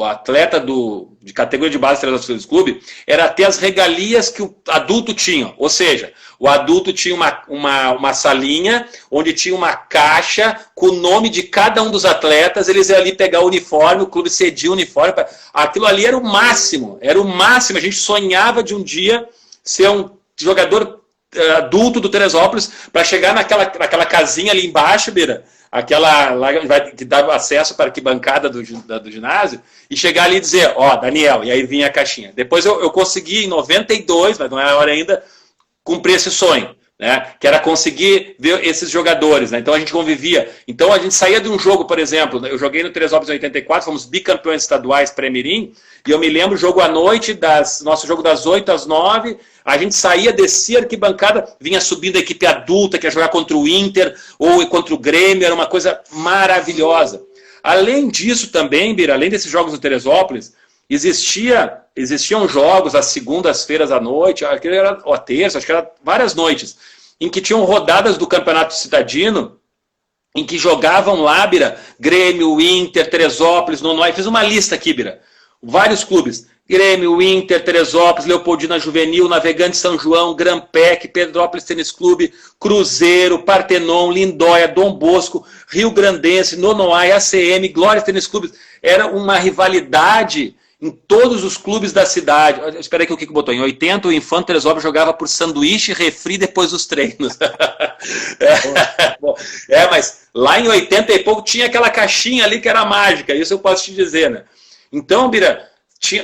atleta de categoria de base do Teresópolis Tênis Clube era ter as regalias que o adulto tinha. Ou seja, o adulto tinha uma salinha onde tinha uma caixa com o nome de cada um dos atletas, eles iam ali pegar o uniforme, o clube cedia o uniforme. Aquilo ali era o máximo, a gente sonhava de um dia ser um jogador adulto do Teresópolis para chegar naquela casinha ali embaixo, Bira, aquela lá que dava acesso para a arquibancada do ginásio, e chegar ali e dizer, Daniel, e aí vinha a caixinha. Depois eu consegui, em 92, mas não é a hora ainda, cumprir esse sonho, né? Que era conseguir ver esses jogadores, né? Então a gente convivia. Então a gente saía de um jogo, por exemplo, eu joguei no Teresópolis em 84, fomos bicampeões estaduais pré-mirim, e eu me lembro, jogo à noite, nosso jogo das 8 às 9, a gente saía, descia a arquibancada, vinha subindo a equipe adulta, que ia jogar contra o Inter ou contra o Grêmio, era uma coisa maravilhosa. Além disso também, Bira, além desses jogos do Teresópolis, existiam jogos às segundas-feiras à noite, ou à terça, acho que era várias noites, em que tinham rodadas do Campeonato Citadino, em que jogavam lá, Bira, Grêmio, Inter, Teresópolis, Nonoai, fiz uma lista aqui, Bira, vários clubes, Grêmio, Inter, Teresópolis, Leopoldina Juvenil, Navegante São João, Grampec, Pedrópolis Tênis Clube, Cruzeiro, Partenon, Lindóia, Dom Bosco, Rio Grandense, Nonoai, ACM, Glória Tênis Clube. Era uma rivalidade em todos os clubes da cidade. Espera aí que o Kiko botou. Em 80, o Infanto Teresópolis jogava por sanduíche e refri depois dos treinos. Mas lá em 80 e pouco tinha aquela caixinha ali que era mágica. Isso eu posso te dizer, né? Então, Bira,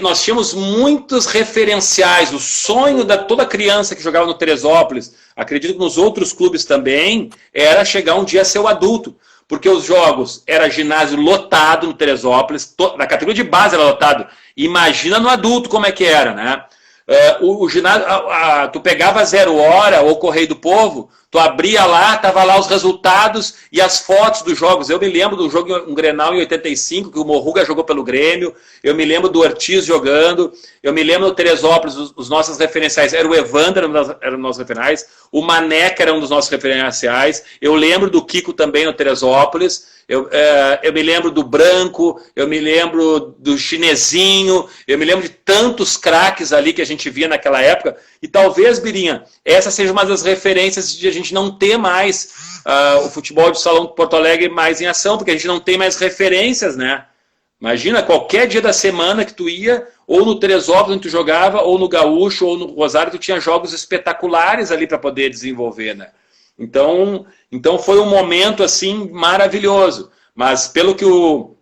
nós tínhamos muitos referenciais. O sonho de toda criança que jogava no Teresópolis, acredito que nos outros clubes também, era chegar um dia a ser o adulto. Porque os jogos era ginásio lotado no Teresópolis, na categoria de base era lotado. Imagina no adulto como é que era, né? O ginásio, tu pegava 0 hora ou Correio do Povo, tu abria lá, tava lá os resultados e as fotos dos jogos. Eu me lembro do jogo um Grenal em 85, que o Morruga jogou pelo Grêmio, eu me lembro do Ortiz jogando, eu me lembro do Teresópolis, os nossos referenciais, era o Evander, era um dos nossos referenciais, o Maneca era um dos nossos referenciais, eu lembro do Kiko também no Teresópolis, eu me lembro do Branco, eu me lembro do Chinesinho, eu me lembro de tantos craques ali que a gente via naquela época, e talvez, Birinha, essa seja uma das referências de a gente não ter mais o futebol de salão de Porto Alegre mais em ação, porque a gente não tem mais referências, né? Imagina, qualquer dia da semana que tu ia, ou no Teresópolis onde tu jogava, ou no Gaúcho, ou no Rosário, tu tinha jogos espetaculares ali para poder desenvolver, né? Então foi um momento assim maravilhoso. Mas pelo que o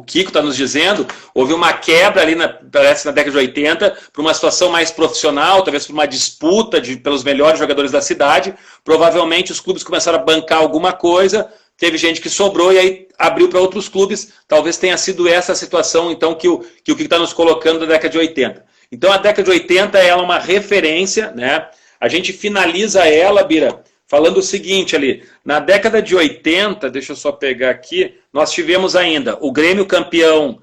Kiko está nos dizendo, houve uma quebra ali, parece na década de 80, para uma situação mais profissional, talvez por uma disputa pelos melhores jogadores da cidade. Provavelmente os clubes começaram a bancar alguma coisa, teve gente que sobrou e aí abriu para outros clubes. Talvez tenha sido essa a situação então que o Kiko está nos colocando na década de 80. Então a década de 80 ela é uma referência, né? A gente finaliza ela, Bira, falando o seguinte ali, na década de 80, deixa eu só pegar aqui, nós tivemos ainda o Grêmio campeão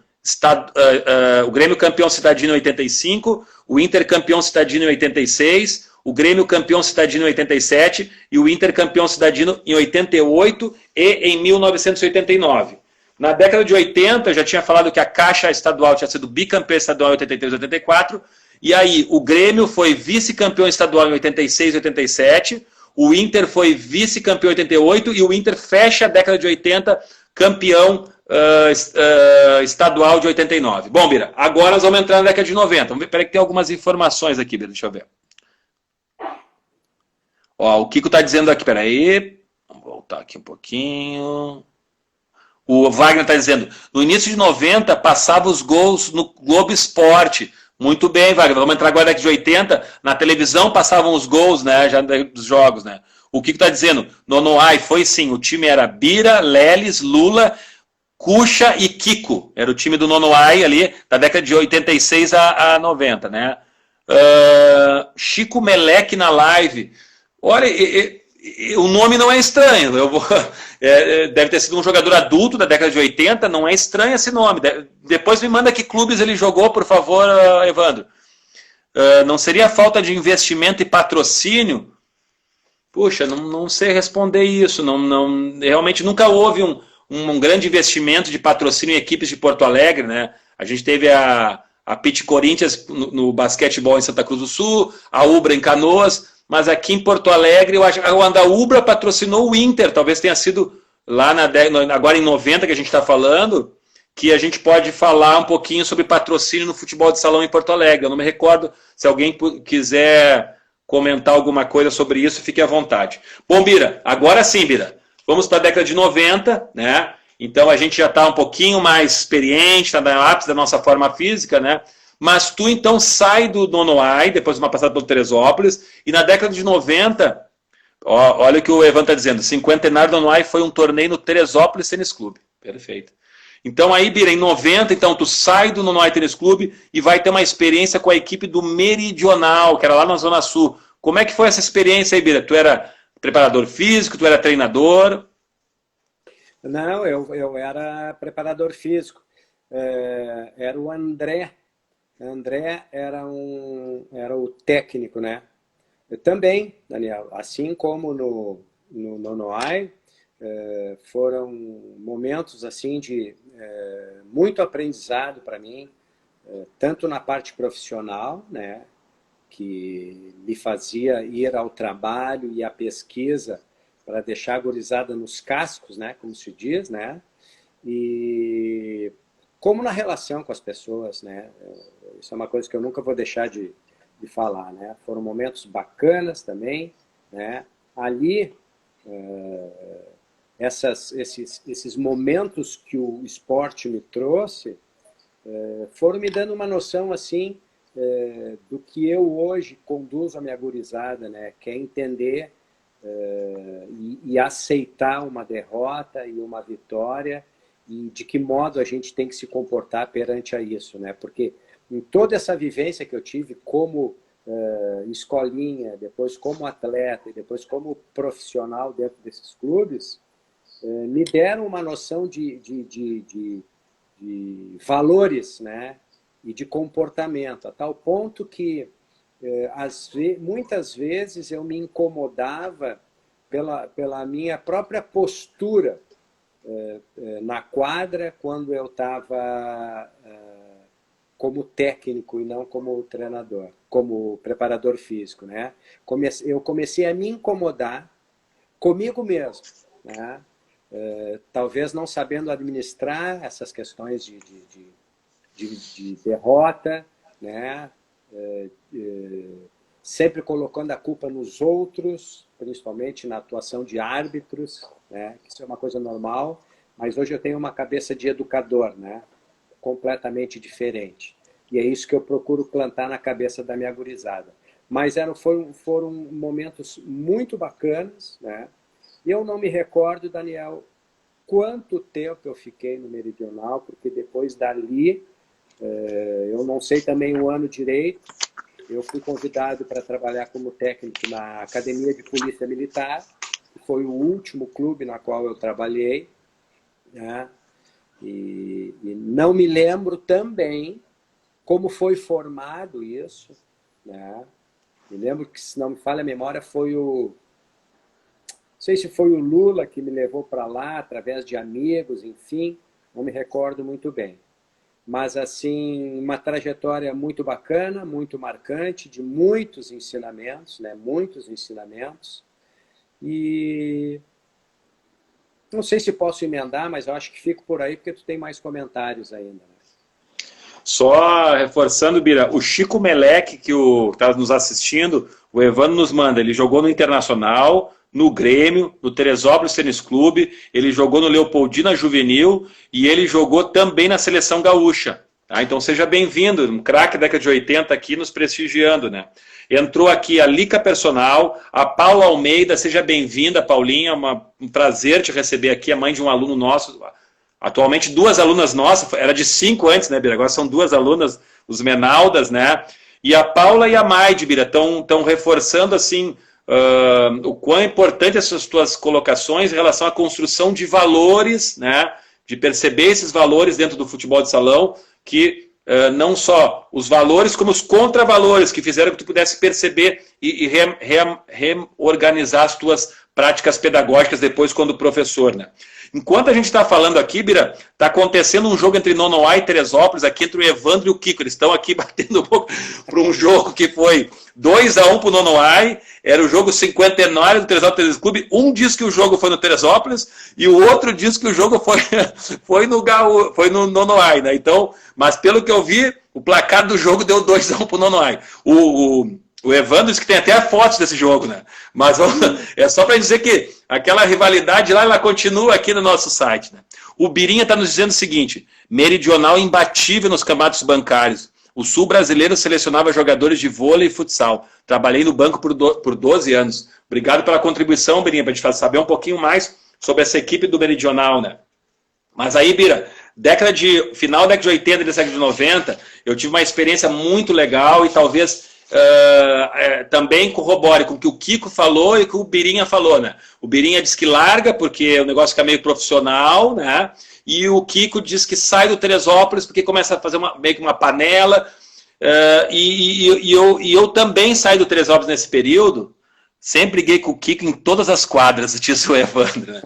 Citadino em 85, o Inter campeão Citadino em 86, o Grêmio campeão Citadino em 87 e o Inter campeão Citadino em 88 e em 1989. Na década de 80, eu já tinha falado que a Caixa Estadual tinha sido bicampeã estadual em 83 e 84, e aí o Grêmio foi vice-campeão estadual em 86 e 87, o Inter foi vice-campeão em 88 e o Inter fecha a década de 80 campeão estadual de 89. Bom, Bira, agora nós vamos entrar na década de 90. Vamos ver, peraí que tem algumas informações aqui, Bira, deixa eu ver. Ó, o Kiko está dizendo aqui, peraí, vamos voltar aqui um pouquinho. O Wagner está dizendo, no início de 90 passava os gols no Globo Esporte. Muito bem, Wagner, vamos entrar agora na década de 80, na televisão passavam os gols, né, já dos jogos, né. O Kiko está dizendo, Nonoai foi sim, o time era Bira, Leles, Lula, Cuxa e Kiko. Era o time do Nonoai ali, da década de 86 a 90, né. Chico Meleque na live. Olha, o nome não é estranho. Deve ter sido um jogador adulto da década de 80, não é estranho esse nome. Depois me manda que clubes ele jogou, por favor, Evandro. Não seria falta de investimento e patrocínio? Puxa, não sei responder isso. Realmente nunca houve um grande investimento de patrocínio em equipes de Porto Alegre, né? A gente teve a Pit Corinthians no basquetebol em Santa Cruz do Sul, a Ubra em Canoas, mas aqui em Porto Alegre, eu acho que a Ubra patrocinou o Inter, talvez tenha sido lá agora em 90 que a gente está falando, que a gente pode falar um pouquinho sobre patrocínio no futebol de salão em Porto Alegre. Eu não me recordo, se alguém quiser comentar alguma coisa sobre isso, fique à vontade. Bom, Bira, agora sim, Bira, vamos para a década de 90, né? Então a gente já está um pouquinho mais experiente, está no ápice da nossa forma física, né? Mas tu então sai do Nonoai, depois de uma passada pelo Teresópolis, e na década de 90, olha o que o Evan está dizendo, cinquentenário do Nonoai foi um torneio no Teresópolis Tênis Clube. Perfeito. Então aí, Bira, em 90, então, tu sai do Nonoai Tênis Clube e vai ter uma experiência com a equipe do Meridional, que era lá na Zona Sul. Como é que foi essa experiência aí, Bira? Tu era preparador físico, tu era treinador? Não, eu era preparador físico. Era o André. André era o técnico, né? Eu também, Daniel, assim como no Nonoai, foram momentos assim de muito aprendizado para mim, tanto na parte profissional, né, que me fazia ir ao trabalho e à pesquisa para deixar a gurizada nos cascos, né, como se diz, né, e como na relação com as pessoas, né, isso é uma coisa que eu nunca vou deixar de falar, né, foram momentos bacanas também, né, ali esses momentos que o esporte me trouxe foram me dando uma noção assim do que eu hoje conduzo a minha gurizada, né, que é entender e aceitar uma derrota e uma vitória e de que modo a gente tem que se comportar perante a isso, né? Porque em toda essa vivência que eu tive como escolinha, depois como atleta e depois como profissional dentro desses clubes, me deram uma noção de valores, né? E de comportamento, a tal ponto que muitas vezes eu me incomodava pela minha própria postura na quadra quando eu estava como técnico e não como treinador, como preparador físico, né? Eu comecei a me incomodar comigo mesmo, né? Talvez não sabendo administrar essas questões de derrota, né? Sempre colocando a culpa nos outros, principalmente na atuação de árbitros, né? Isso é uma coisa normal, mas hoje eu tenho uma cabeça de educador, né? Completamente diferente. E é isso que eu procuro plantar na cabeça da minha gurizada. Mas foram momentos muito bacanas, né? E eu não me recordo, Daniel, quanto tempo eu fiquei no Meridional, porque depois dali, eu não sei também o ano direito, eu fui convidado para trabalhar como técnico na Academia de Polícia Militar, que foi o último clube na qual eu trabalhei, né? E não me lembro também como foi formado isso, né? Me lembro que, se não me falha a memória, foi não sei se foi o Lula que me levou para lá, através de amigos, enfim, não me recordo muito bem. Mas, assim, uma trajetória muito bacana, muito marcante, de muitos ensinamentos, né? Muitos ensinamentos. E não sei se posso emendar, mas eu acho que fico por aí, porque tu tem mais comentários ainda, né? Só reforçando, Bira, o Chico Meleque, que está nos assistindo, o Evandro nos manda, ele jogou no Internacional, no Grêmio, no Teresópolis Tênis Clube, ele jogou no Leopoldina Juvenil e ele jogou também na Seleção Gaúcha. Tá? Então seja bem-vindo, um craque da década de 80 aqui nos prestigiando, né? Entrou aqui a Lica Personal, a Paula Almeida, seja bem-vinda, Paulinha, um prazer te receber aqui, a mãe de um aluno nosso, atualmente 2 alunas nossas, era de 5 antes, né, Bira? Agora são 2 alunas, os Menaldas, né? E a Paula e a Maide, Bira, estão reforçando, assim, o quão importante essas tuas colocações em relação à construção de valores, né? De perceber esses valores dentro do futebol de salão, que não só os valores, como os contravalores que fizeram que tu pudesse perceber e reorganizar as tuas práticas pedagógicas depois quando professor, né? Enquanto a gente está falando aqui, Bira, está acontecendo um jogo entre Nonoá e Teresópolis, aqui entre o Evandro e o Kiko. Eles estão aqui batendo um pouco para um jogo que foi 2-1 para o Nonoá, era o jogo cinquentenário do Teresópolis Tênis Clube. Um diz que o jogo foi no Teresópolis e o outro diz que o jogo foi no Nonoá, né? Então, mas pelo que eu vi, o placar do jogo deu 2-1 para o Nonoá. O Evandro disse que tem até fotos desse jogo, né? Mas é só para dizer que aquela rivalidade lá, ela continua aqui no nosso site, né? O Birinha está nos dizendo o seguinte: Meridional imbatível nos campeonatos bancários. O Sul brasileiro selecionava jogadores de vôlei e futsal. Trabalhei no banco por 12 anos. Obrigado pela contribuição, Birinha, para a gente saber um pouquinho mais sobre essa equipe do Meridional, né? Mas aí, Bira, final da década de 80 e da década de 90, eu tive uma experiência muito legal e talvez também corrobore com o que o Kiko falou e o que o Birinha falou, né? O Birinha diz que larga porque o negócio fica meio profissional, né? E o Kiko diz que sai do Teresópolis porque começa a fazer meio que uma panela. Eu também saí do Teresópolis nesse período. Sempre briguei com o Kiko em todas as quadras, disse o Evandro, né?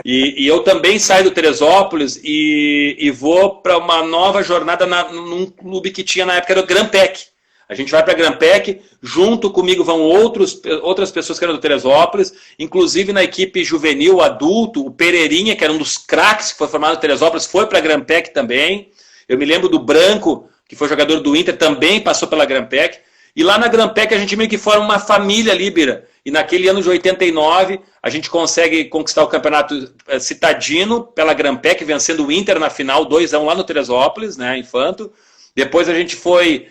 E eu também saio do Teresópolis e vou para uma nova jornada num clube que tinha na época, era o Grampec. A gente vai para a Grampec, junto comigo vão outras pessoas que eram do Teresópolis, inclusive na equipe juvenil, adulto, o Pereirinha, que era um dos craques que foi formado no Teresópolis, foi para a Grampec também. Eu me lembro do Branco, que foi jogador do Inter, também passou pela Grampec. E lá na Grampec a gente meio que forma uma família ali, Bira. E naquele ano de 89, a gente consegue conquistar o campeonato citadino pela Grampec, vencendo o Inter na final, 2-1 lá no Teresópolis, né, Infanto. Depois a gente foi...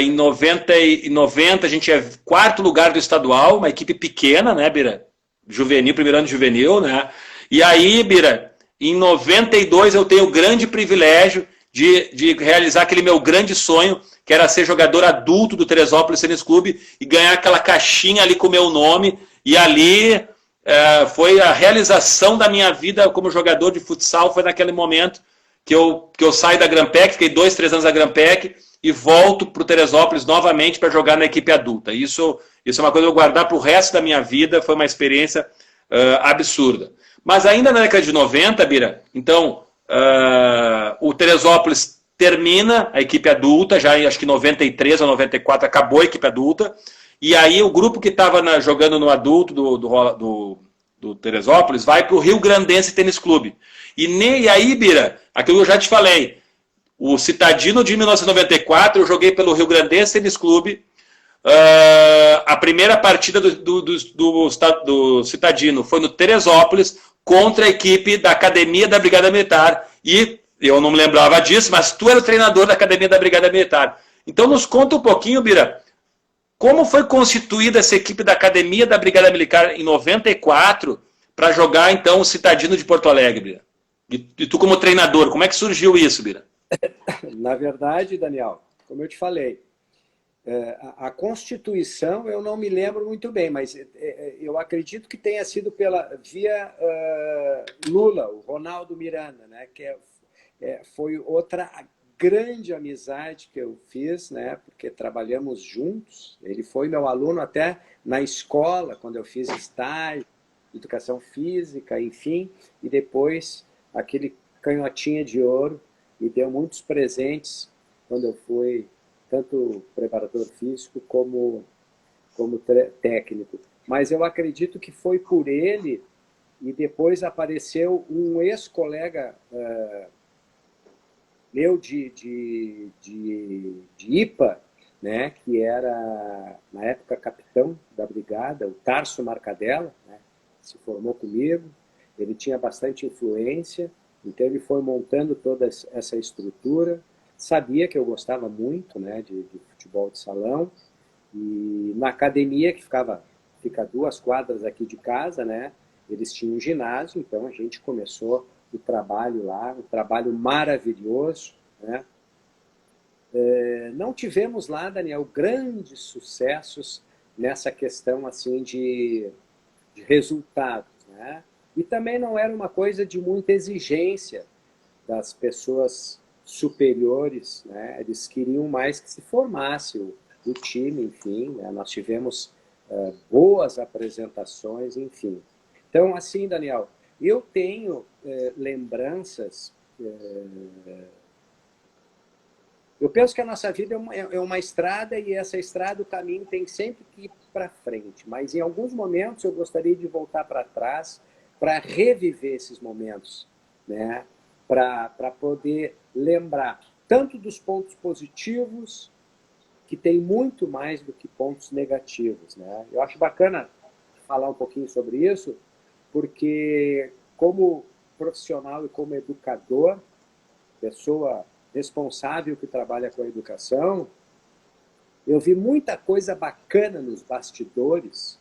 em 90 a gente é 4º lugar do estadual, uma equipe pequena, né, Bira? Juvenil, primeiro ano de juvenil, né? E aí, Bira, em 92 eu tenho o grande privilégio de realizar aquele meu grande sonho, que era ser jogador adulto do Teresópolis Tênis Clube e ganhar aquela caixinha ali com o meu nome. E ali foi a realização da minha vida como jogador de futsal, foi naquele momento que eu saio da Grampec, fiquei 2, 3 anos na Grampec e volto para o Teresópolis novamente para jogar na equipe adulta. Isso é uma coisa que eu vou guardar para o resto da minha vida, foi uma experiência absurda. Mas ainda na década de 90, Bira, então, o Teresópolis termina a equipe adulta, já acho que em 93 ou 94 acabou a equipe adulta, e aí o grupo que estava jogando no adulto do Teresópolis vai para o Rio Grandense Tênis Clube. E aí, Bira, aquilo que eu já te falei, o Citadino de 1994, eu joguei pelo Rio Grandense Tênis Clube. A primeira partida do Citadino foi no Teresópolis contra a equipe da Academia da Brigada Militar. E eu não me lembrava disso, mas tu era o treinador da Academia da Brigada Militar. Então nos conta um pouquinho, Bira, como foi constituída essa equipe da Academia da Brigada Militar em 94 para jogar então o Citadino de Porto Alegre, Bira? E tu como treinador, como é que surgiu isso, Bira? Na verdade, Daniel, como eu te falei, a Constituição eu não me lembro muito bem, mas eu acredito que tenha sido via Lula, o Ronaldo Miranda, né, que foi outra grande amizade que eu fiz, né, porque trabalhamos juntos. Ele foi meu aluno até na escola, quando eu fiz estágio, educação física, enfim, e depois aquele canhotinha de ouro, me deu muitos presentes quando eu fui tanto preparador físico como técnico. Mas eu acredito que foi por ele, e depois apareceu um ex-colega meu de IPA, né, que era, na época, capitão da brigada, o Tarso Marcadella, né, se formou comigo. Ele tinha bastante influência, então ele foi montando toda essa estrutura. Sabia que eu gostava muito, né, de futebol de salão, e na academia, que fica 2 quadras aqui de casa, né, eles tinham um ginásio, então a gente começou o trabalho lá, um trabalho maravilhoso, né. Não tivemos lá, Daniel, grandes sucessos nessa questão assim de resultados, né? E também não era uma coisa de muita exigência das pessoas superiores, né? Eles queriam mais que se formasse o time, enfim, né? Nós tivemos boas apresentações, enfim. Então, assim, Daniel, eu tenho lembranças. Eu penso que a nossa vida é uma estrada, e essa estrada, o caminho tem sempre que ir para frente. Mas em alguns momentos eu gostaria de voltar para trás para reviver esses momentos, né? Para poder lembrar tanto dos pontos positivos, que tem muito mais do que pontos negativos, né? Eu acho bacana falar um pouquinho sobre isso, porque como profissional e como educador, pessoa responsável que trabalha com a educação, eu vi muita coisa bacana nos bastidores,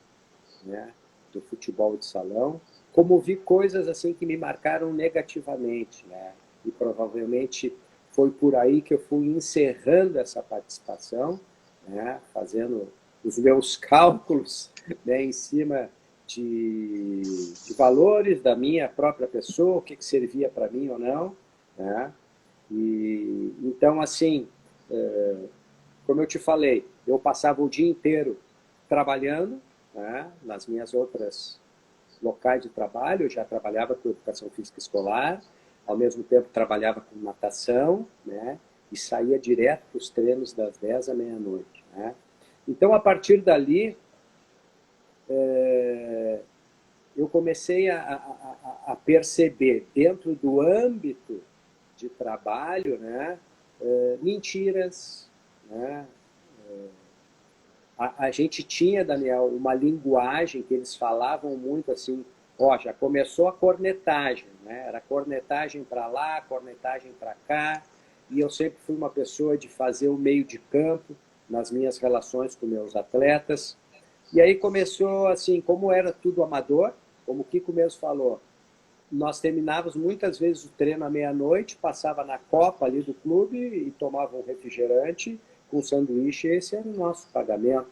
né, do futebol de salão, como vi coisas assim que me marcaram negativamente, né? E provavelmente foi por aí que eu fui encerrando essa participação, né, fazendo os meus cálculos, né, em cima de valores da minha própria pessoa, o que servia para mim ou não, né? E então, assim, como eu te falei, eu passava o dia inteiro trabalhando, né, nas minhas outras locais de trabalho. Eu já trabalhava com educação física escolar, ao mesmo tempo trabalhava com natação, né, e saía direto para os treinos das 10 à meia-noite, né? Então, a partir dali, eu comecei a perceber, dentro do âmbito de trabalho, né, mentiras, né? A gente tinha, Daniel, uma linguagem que eles falavam muito assim, já começou a cornetagem, né? Era cornetagem para lá, cornetagem para cá, e eu sempre fui uma pessoa de fazer o meio de campo nas minhas relações com meus atletas. E aí começou assim, como era tudo amador, como o Kiko mesmo falou, nós terminávamos muitas vezes o treino à meia-noite, passava na copa ali do clube e tomava um refrigerante com sanduíche, esse era o nosso pagamento.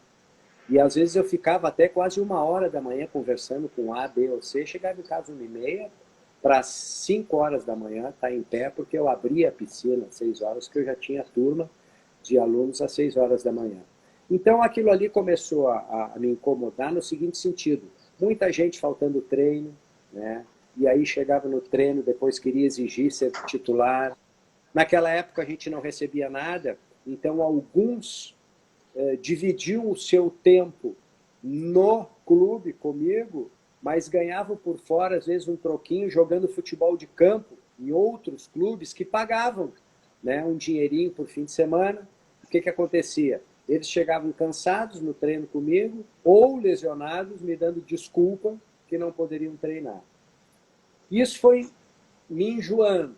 E às vezes eu ficava até quase 1h da manhã conversando com A, B ou C, chegava em casa 1h30, para 5 horas da manhã estar em pé, porque eu abria a piscina às 6 horas, que eu já tinha turma de alunos às 6 horas da manhã. Então aquilo ali começou a me incomodar no seguinte sentido, muita gente faltando treino, né? E aí chegava no treino, depois queria exigir ser titular. Naquela época a gente não recebia nada, então alguns dividiam o seu tempo no clube comigo, mas ganhavam por fora, às vezes, um troquinho jogando futebol de campo em outros clubes que pagavam, né, um dinheirinho por fim de semana. O que acontecia? Eles chegavam cansados no treino comigo ou lesionados, me dando desculpa que não poderiam treinar. Isso foi me enjoando.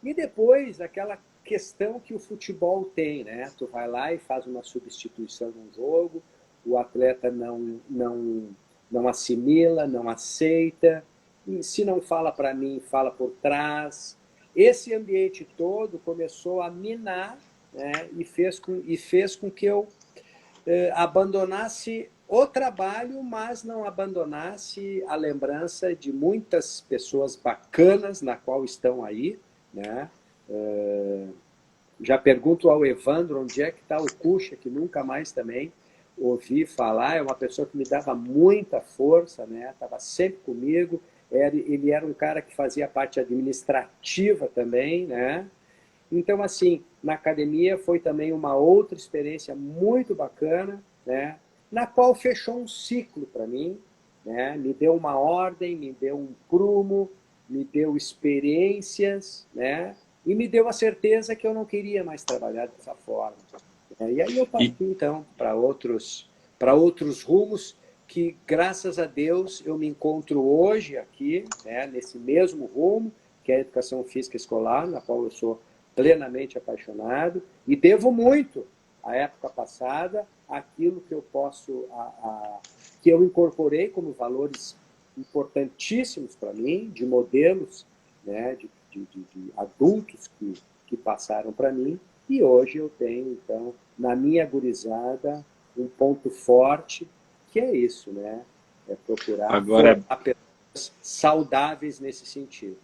E depois, aquela questão que o futebol tem, né? Tu vai lá e faz uma substituição num jogo, o atleta não assimila, não aceita, e se não fala para mim, fala por trás. Esse ambiente todo começou a minar, né? e fez com que eu abandonasse o trabalho, mas não abandonasse a lembrança de muitas pessoas bacanas na qual estão aí, né? Já pergunto ao Evandro onde é que está o Cuxa, que nunca mais também ouvi falar. É uma pessoa que me dava muita força, né? Estava sempre comigo. Ele era um cara que fazia parte administrativa também, né? Então, assim, na academia foi também uma outra experiência muito bacana, né? Na qual fechou um ciclo para mim, né? Me deu uma ordem, me deu um prumo, me deu experiências, né? E me deu a certeza que eu não queria mais trabalhar dessa forma. E aí eu parti, então, para outros rumos que, graças a Deus, eu me encontro hoje aqui, né, nesse mesmo rumo, que é a educação física escolar, na qual eu sou plenamente apaixonado, e devo muito à época passada, aquilo que eu que eu incorporei como valores importantíssimos para mim, de modelos, né, de adultos que passaram para mim, e hoje eu tenho, então, na minha gurizada, um ponto forte, que é isso, né? É procurar formar pessoas saudáveis nesse sentido.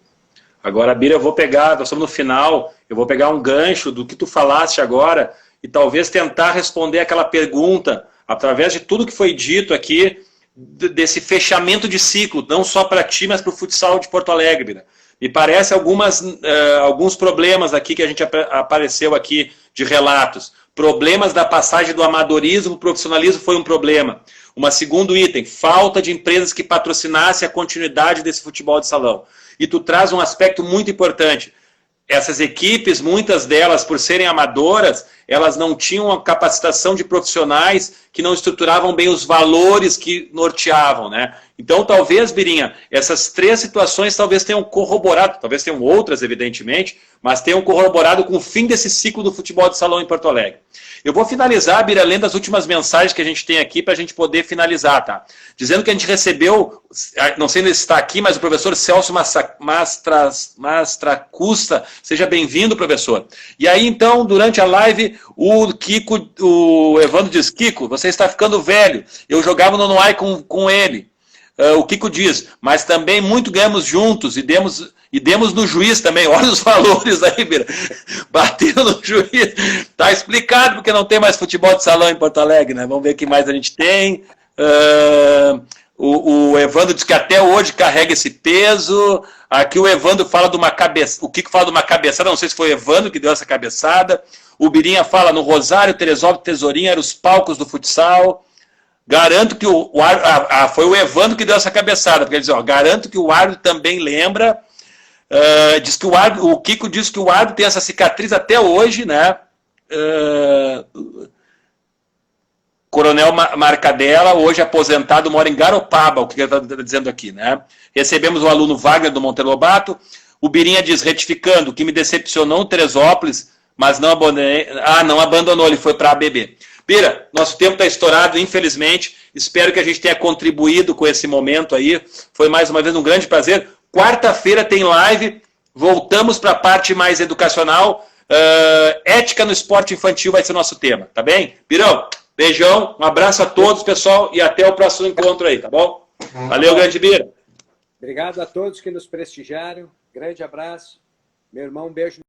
Agora, Bira, nós estamos no final, eu vou pegar um gancho do que tu falaste agora e talvez tentar responder aquela pergunta, através de tudo que foi dito aqui, desse fechamento de ciclo, não só para ti, mas para o futsal de Porto Alegre, Bira. Me parece alguns problemas aqui que a gente apareceu aqui de relatos. Problemas da passagem do amadorismo para o profissionalismo foi um problema. Segundo item, falta de empresas que patrocinassem a continuidade desse futebol de salão. E tu traz um aspecto muito importante. Essas equipes, muitas delas, por serem amadoras, elas não tinham a capacitação de profissionais que não estruturavam bem os valores que norteavam, né? Então, talvez, Birinha, essas 3 situações talvez tenham corroborado, talvez tenham outras, evidentemente, mas tenham corroborado com o fim desse ciclo do futebol de salão em Porto Alegre. Eu vou finalizar, Bira, lendo as últimas mensagens que a gente tem aqui para a gente poder finalizar, tá? Dizendo que a gente recebeu, não sei se está aqui, mas o professor Celso Mastracusta, seja bem-vindo, professor. E aí, então, durante a live, o Evandro diz, Kiko, você está ficando velho, eu jogava no Noai com ele. O Kiko diz, mas também muito ganhamos juntos e demos no juiz também. Olha os valores aí, Bira. Bateram no juiz. Tá explicado porque não tem mais futebol de salão em Porto Alegre, né? Vamos ver o que mais a gente tem. O Evandro diz que até hoje carrega esse peso. Aqui o Evandro fala de uma cabeçada. O Kiko fala de uma cabeçada, não sei se foi o Evandro que deu essa cabeçada. O Birinha fala no Rosário, Teresópolis, Tesourinha, eram os palcos do futsal. Garanto que foi o Evandro que deu essa cabeçada, porque ele diz, garanto que o árbitro também lembra. Diz que o Kiko diz que o árbitro tem essa cicatriz até hoje, né? Coronel Marcadella, hoje aposentado, mora em Garopaba, o que ele está dizendo aqui, né? Recebemos o aluno Wagner do Monteiro Lobato. O Birinha diz, retificando, que me decepcionou o Teresópolis, mas não abandonei. Não abandonou, ele foi para a ABB. Bira, nosso tempo está estourado, infelizmente. Espero que a gente tenha contribuído com esse momento aí. Foi mais uma vez um grande prazer. Quarta-feira tem live. Voltamos para a parte mais educacional. Ética no esporte infantil vai ser o nosso tema, tá bem? Birão, beijão, um abraço a todos, pessoal, e até o próximo encontro aí, tá bom? Valeu, grande Bira. Obrigado a todos que nos prestigiaram. Grande abraço. Meu irmão, um beijo.